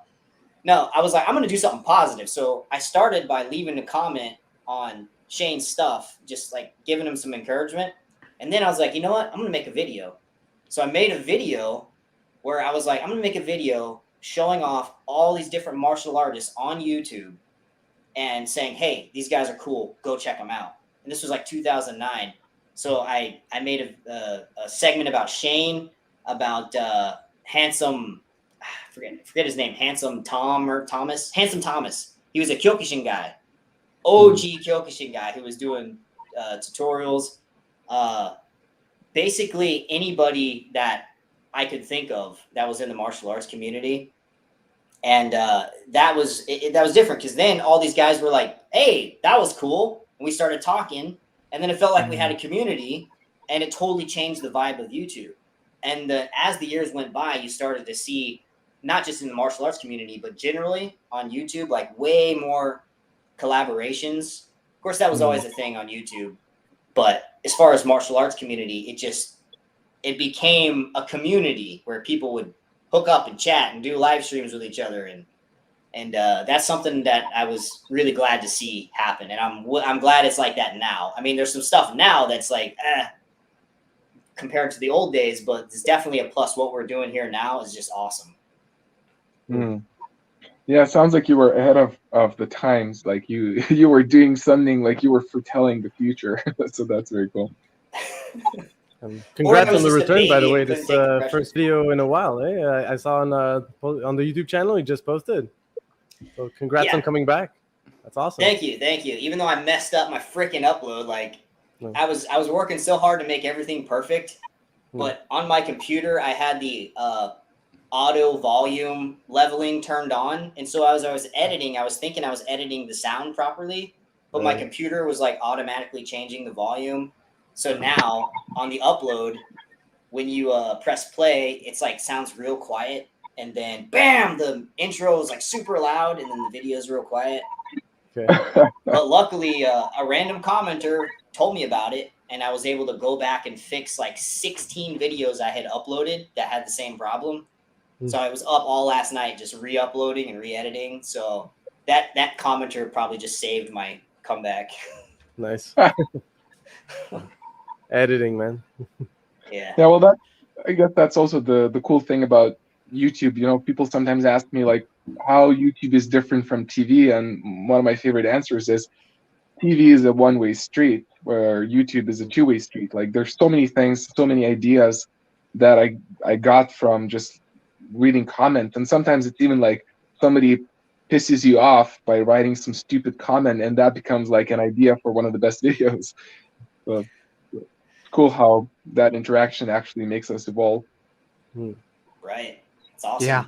No, I was like, I'm going to do something positive. So I started by leaving a comment on Shane's stuff, just like giving him some encouragement. And then I was like, you know what? I'm going to make a video. So I made a video where I was like, I'm going to make a video showing off all these different martial artists on YouTube and saying, hey, these guys are cool. Go check them out. And this was like 2009. So I made a segment about Shane, about handsome, forget his name, Handsome Thomas. He was a Kyokushin guy, OG Kyokushin guy who was doing tutorials. Basically anybody that I could think of that was in the martial arts community. And that was different because then all these guys were like, hey, that was cool. And we started talking. And then it felt like we had a community, and it totally changed the vibe of YouTube. And as the years went by, you started to see, not just in the martial arts community, but generally on YouTube, like way more collaborations. Of course, that was always a thing on YouTube. But as far as martial arts community, it became a community where people would hook up and chat and do live streams with each other. And that's something that I was really glad to see happen. And I'm glad it's like that now. I mean, there's some stuff now that's like, compared to the old days, but it's definitely a plus. What we're doing here now is just awesome.
Yeah, it sounds like you were ahead of the times. Like you were doing something, like you were foretelling the future. So that's very cool.
Congrats on the return, by the way. This first video in a while. I saw on the YouTube channel you just posted. So congrats on coming back. That's awesome.
Thank you. Even though I messed up my freaking upload, like I was working so hard to make everything perfect, but on my computer I had the audio volume leveling turned on, and so as I was editing, I was thinking I was editing the sound properly, but my computer was like automatically changing the volume, So now on the upload, when you press play, it's like sounds real quiet, and then bam, the intro is like super loud, and then the video is real quiet.
Okay.
But luckily, a random commenter told me about it, and I was able to go back and fix like 16 videos I had uploaded that had the same problem. So I was up all last night just re-uploading and re-editing. So that commenter probably just saved my comeback.
Nice. Editing, man.
Yeah.
Yeah, well, I guess that's also the cool thing about YouTube. You know, people sometimes ask me like how YouTube is different from TV, and one of my favorite answers is TV is a one-way street, where YouTube is a two-way street. Like, there's so many things, so many ideas that I got from just reading comments, and sometimes it's even like somebody pisses you off by writing some stupid comment, and that becomes like an idea for one of the best videos. So it's cool how that interaction actually makes us evolve.
Right. It's awesome.
Yeah.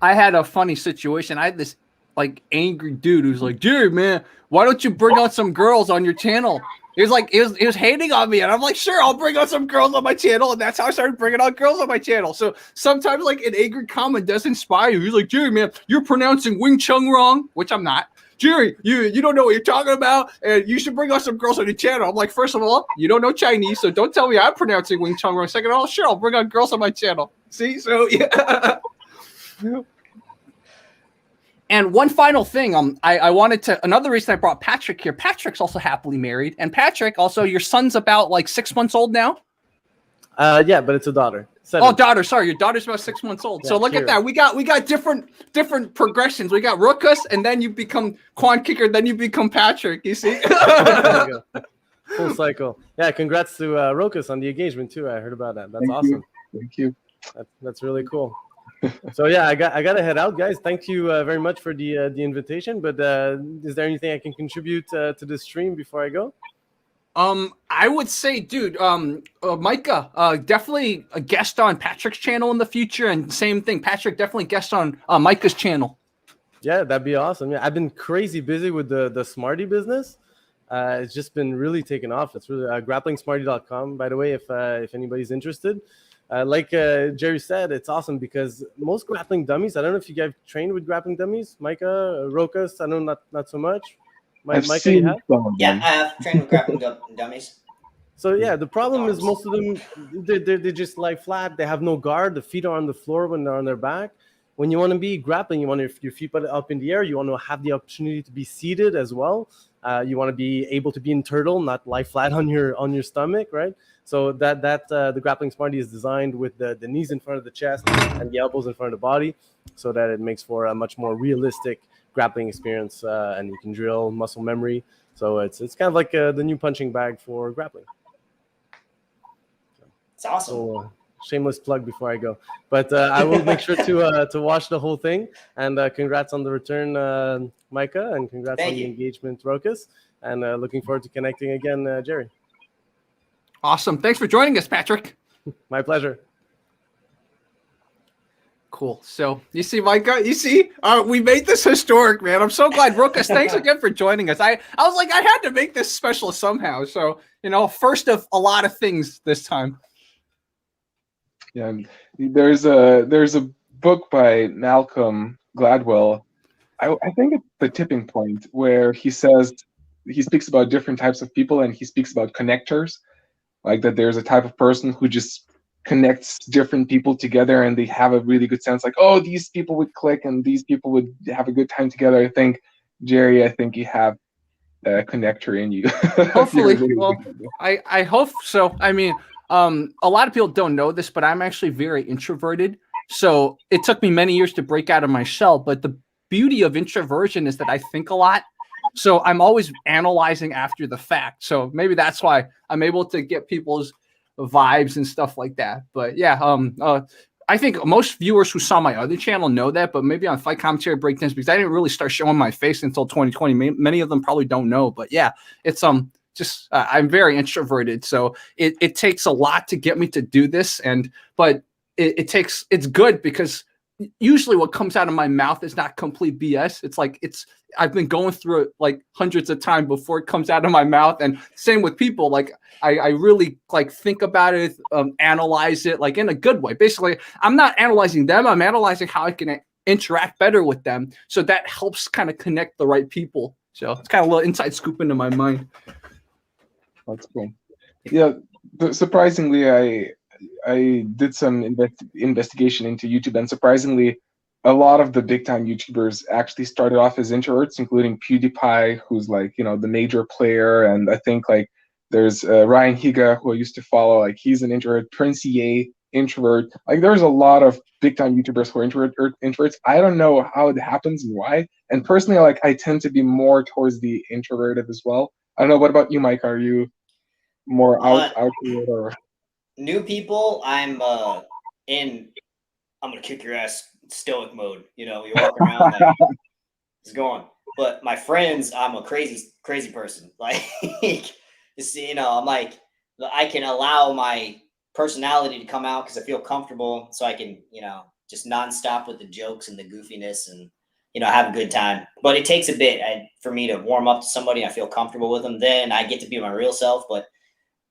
I had a funny situation. I had this like angry dude who's like, dude, man, why don't you bring out some girls on your channel? He was like, he was hating on me, and I'm like, sure, I'll bring out some girls on my channel, and that's how I started bringing out girls on my channel. So sometimes like an angry comment does inspire you. He's like, Jerry, man, you're pronouncing Wing Chun wrong, which I'm not. Jerry, you don't know what you're talking about, and you should bring out some girls on your channel. I'm like, first of all, you don't know Chinese, so don't tell me I'm pronouncing Wing Chun wrong. Second of all, sure, I'll bring out girls on my channel. See, so yeah. And one final thing, I wanted to, another reason I brought Patrick here, Patrick's also happily married. And Patrick, also, your son's about like 6 months old now?
Yeah, but it's a daughter. 7.
Oh, daughter, sorry, your daughter's about 6 months old.
Yeah,
so look at that. We got different progressions. We got Rokas, and then you become Kwonkicker, then you become Patrick, you see?
There you go. Full cycle. Yeah, congrats to Rokas on the engagement too. I heard about that. That's awesome.
Thank you.
That's really cool. So yeah, I got to head out, guys. Thank you very much for the invitation. But is there anything I can contribute to this stream before I go?
I would say, dude, Micah, definitely a guest on Patrick's channel in the future, and same thing, Patrick definitely guest on Micah's channel. Yeah,
that'd be awesome. Yeah, I've been crazy busy with the Smarty business. It's just been really taken off. It's really grapplingsmarty.com, by the way, if anybody's interested. Like Jerry said, it's awesome because most grappling dummies, I don't know if you guys trained with grappling dummies, Micah, Rokas, I know not so much. Micah, you have?
Yeah, I have trained with grappling dummies.
So yeah, the problem is most of them, they just lie flat. They have no guard. The feet are on the floor when they're on their back. When you want to be grappling, you want your feet put up in the air. You want to have the opportunity to be seated as well. You want to be able to be in turtle, not lie flat on your stomach, right? So that the grappling Smarty is designed with the knees in front of the chest and the elbows in front of the body, so that it makes for a much more realistic grappling experience, and you can drill muscle memory. So it's kind of like the new punching bag for grappling.
It's awesome.
So, shameless plug before I go, but I will make sure to watch the whole thing. And congrats on the return, Micah, and congrats on the engagement, Rokas. And looking forward to connecting again, Jerry.
Awesome. Thanks for joining us, Patrick.
My pleasure.
Cool. So you see, Micah, we made this historic, man. I'm so glad. Rokas, thanks again for joining us. I was like, I had to make this special somehow. So, first of a lot of things this time.
Yeah, there's a book by Malcolm Gladwell. I think it's The Tipping Point, where he speaks about different types of people, and he speaks about connectors, like that there's a type of person who just connects different people together, and they have a really good sense, like, oh, these people would click and these people would have a good time together. I think, Jerry, you have a connector in you.
Hopefully. Well, I hope so. I mean, a lot of people don't know this, but I'm actually very introverted. So it took me many years to break out of my shell. But the beauty of introversion is that I think a lot. So I'm always analyzing after the fact. So maybe that's why I'm able to get people's vibes and stuff like that. But yeah, I think most viewers who saw my other channel know that, but maybe on Fight Commentary Breakdowns, because I didn't really start showing my face until 2020. Many of them probably don't know, but yeah, it's just I'm very introverted, so it takes a lot to get me to do this, but it's good because usually what comes out of my mouth is not complete BS. It's like I've been going through it like hundreds of times before it comes out of my mouth. And same with people. Like I really like think about it, analyze it like in a good way. Basically, I'm not analyzing them. I'm analyzing how I can interact better with them. So that helps kind of connect the right people. So it's kind of a little inside scoop into my mind.
That's cool. Yeah, surprisingly, I did some investigation into YouTube, and surprisingly, a lot of the big time YouTubers actually started off as introverts, including PewDiePie, who's like, you know, the major player, and I think like there's Ryan Higa, who I used to follow, like he's an introvert. Prince EA, introvert. Like there's a lot of big time YouTubers who are introverts. I don't know how it happens and why. And personally, like I tend to be more towards the introverted as well. I don't know. What about you, Mike? Are you more outward or?
New people, I'm gonna kick your ass stoic mode. You know, you're walking around like it's going. But my friends, I'm a crazy person. Like, you know, I'm like, I can allow my personality to come out because I feel comfortable, so I can, you know, just nonstop with the jokes and the goofiness and, you know, have a good time. But it takes a bit for me to warm up to somebody. I feel comfortable with them. Then I get to be my real self. But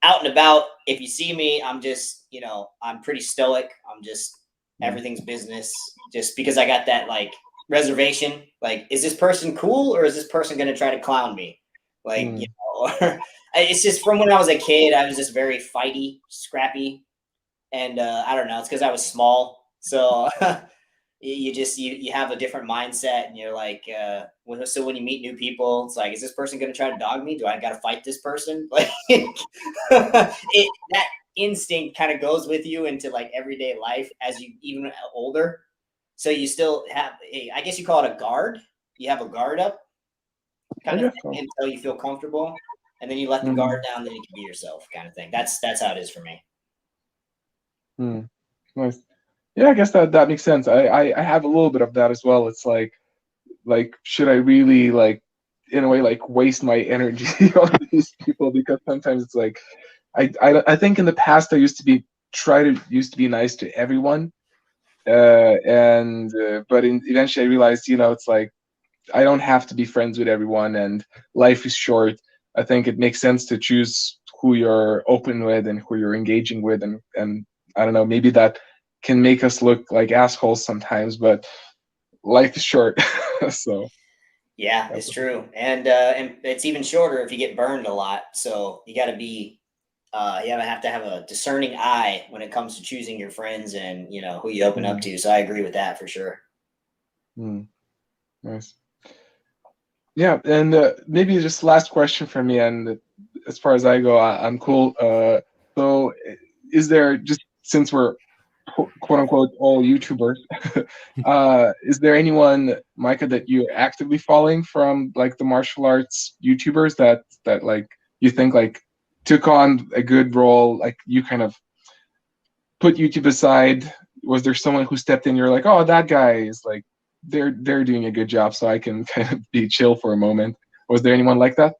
out and about, if you see me, I'm just, you know, I'm pretty stoic. I'm just, everything's business, just because I got that like reservation. Like, is this person cool or is this person going to try to clown me? Like, you know, or it's just from when I was a kid, I was just very fighty, scrappy. And I don't know, it's because I was small. So you have a different mindset, and you're like, so when you meet new people, it's like, is this person going to try to dog me? Do I got to fight this person? Like that instinct kind of goes with you into like everyday life as you even older. So you still have I guess you call it a guard. You have a guard up kind of thing until you feel comfortable, and then you let the guard down, then you can be yourself kind of thing. That's how it is for me.
Nice. Yeah, I guess that makes sense. I have a little bit of that as well. It's like should I really like in a way like waste my energy on these people? Because sometimes it's like I think in the past I used to be nice to everyone, but eventually I realized, you know, it's like I don't have to be friends with everyone, and life is short. I think it makes sense to choose who you're open with and who you're engaging with, and I don't know, maybe that can make us look like assholes sometimes, but life is short. So
yeah, it's true. And it's even shorter if you get burned a lot. So you got to be, you have to have a discerning eye when it comes to choosing your friends and, you know, who you open up to. So I agree with that for sure.
Nice. Yeah, and maybe just last question for me, and as far as I go, I'm cool. So is there, just since we're quote unquote all YouTubers, is there anyone, Micah, that you're actively following from like the martial arts YouTubers that like you think like took on a good role, like you kind of put YouTube aside? Was there someone who stepped in, you're like, oh, that guy is like they're doing a good job, so I can kind of be chill for a moment? Was there anyone like that?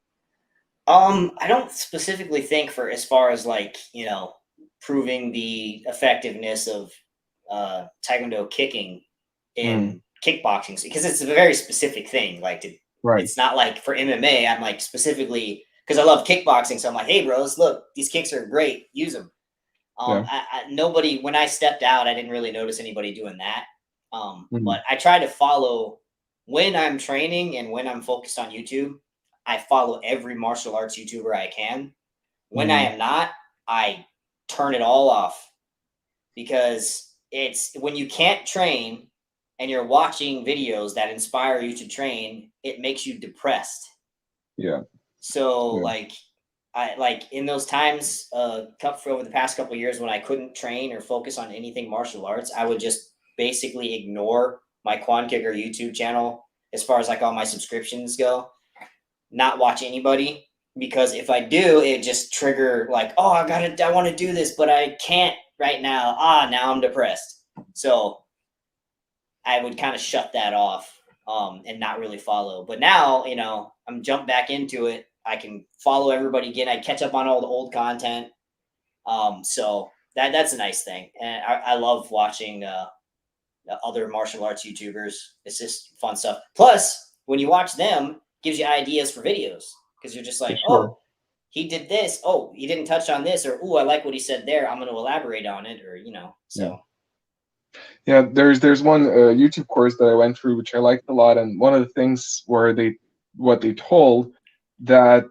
I don't specifically think for as far as like, you know, proving the effectiveness of Taekwondo kicking in kickboxing, because it's a very specific thing. Like, it's not like for MMA, I'm like specifically, because I love kickboxing. So I'm like, hey, bros, look, these kicks are great. Use them. Nobody, when I stepped out, I didn't really notice anybody doing that. But I try to follow when I'm training and when I'm focused on YouTube. I follow every martial arts YouTuber I can. When I am not, I turn it all off, because it's when you can't train and you're watching videos that inspire you to train, it makes you depressed.
Yeah.
So like in those times over the past couple of years when I couldn't train or focus on anything martial arts, I would just basically ignore my Kwonkicker YouTube channel as far as like all my subscriptions go, not watch anybody, because if I do, it just trigger like, oh, I want to do this, but I can't right now. Now I'm depressed. So I would kind of shut that off and not really follow. But now, you know, I'm jumped back into it. I can follow everybody again. I catch up on all the old content. So that's a nice thing. And I love watching other martial arts YouTubers. It's just fun stuff. Plus, when you watch them, gives you ideas for videos because you're just like, oh, he did this. Oh, he didn't touch on this, or oh, I like what he said there. I'm going to elaborate on it, or so.
Yeah, there's one YouTube course that I went through which I liked a lot, and one of the things where what they told that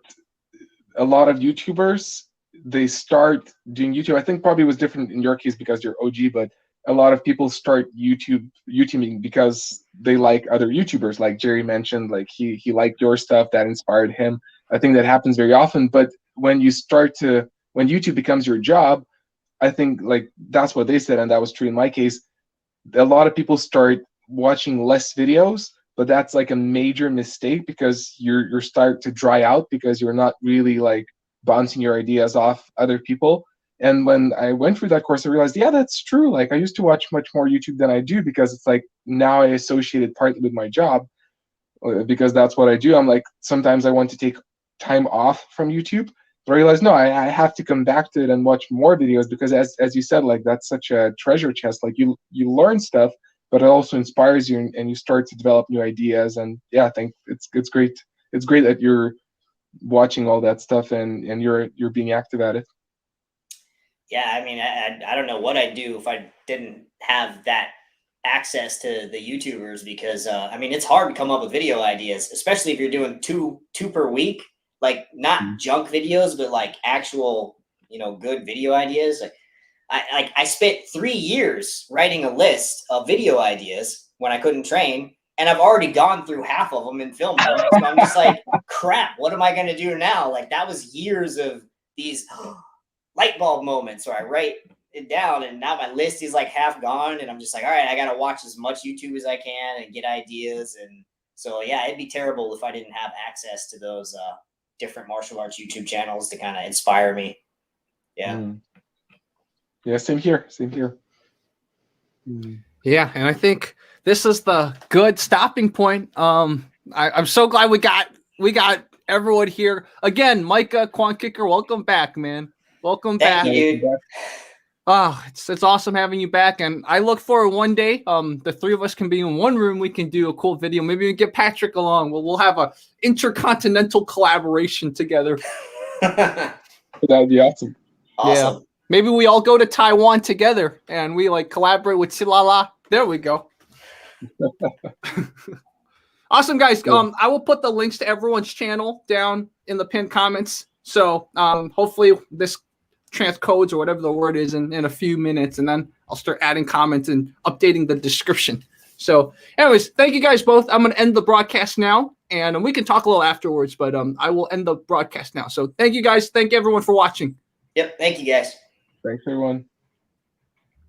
a lot of YouTubers, they start doing YouTube. I think probably it was different in your case because you're OG, but a lot of people start YouTubing because they like other YouTubers. Like Jerry mentioned, like he liked your stuff, that inspired him. I think that happens very often. But when YouTube becomes your job, I think like that's what they said, and that was true in my case. A lot of people start watching less videos, but that's like a major mistake because you're start to dry out because you're not really like bouncing your ideas off other people. And when I went through that course, I realized, yeah, that's true. Like I used to watch much more YouTube than I do because it's like now I associate it partly with my job because that's what I do. I'm like, sometimes I want to take time off from YouTube, but I realized, no, I have to come back to it and watch more videos because as you said, like that's such a treasure chest. Like you learn stuff, but it also inspires you and you start to develop new ideas. And yeah, I think it's great. It's great that you're watching all that stuff and you're being active at it.
Yeah, I mean, I don't know what I'd do if I didn't have that access to the YouTubers because I mean, it's hard to come up with video ideas, especially if you're doing two per week, like not junk videos, but like actual, good video ideas. Like I spent 3 years writing a list of video ideas when I couldn't train, and I've already gone through half of them and filmed them. So I'm just like, crap, what am I going to do now? Like that was years of these light bulb moments where I write it down and now my list is like half gone and I'm just like, all right, I got to watch as much YouTube as I can and get ideas. And so, yeah, it'd be terrible if I didn't have access to those different martial arts YouTube channels to kind of inspire me. Yeah.
Yeah, same here.
Yeah, and I think this is the good stopping point. I'm so glad we got everyone here again. Micah, Kwonkicker, welcome back, man. Welcome back.
Thank you, dude.
Oh, it's awesome having you back, and I look forward one day. The three of us can be in one room. We can do a cool video. Maybe we can get Patrick along. We'll have a intercontinental collaboration together.
That would be awesome.
Awesome.
Yeah. Maybe we all go to Taiwan together and we like collaborate with Silala. There we go. Awesome, guys. I will put the links to everyone's channel down in the pinned comments. So hopefully this Timecodes or whatever the word is in a few minutes, and then I'll start adding comments and updating the description. So anyways, thank you guys both. I'm going to end the broadcast now, and we can talk a little afterwards, but I will end the broadcast now. So thank you guys. Thank everyone for watching.
Yep. Thank you, guys.
Thanks, everyone.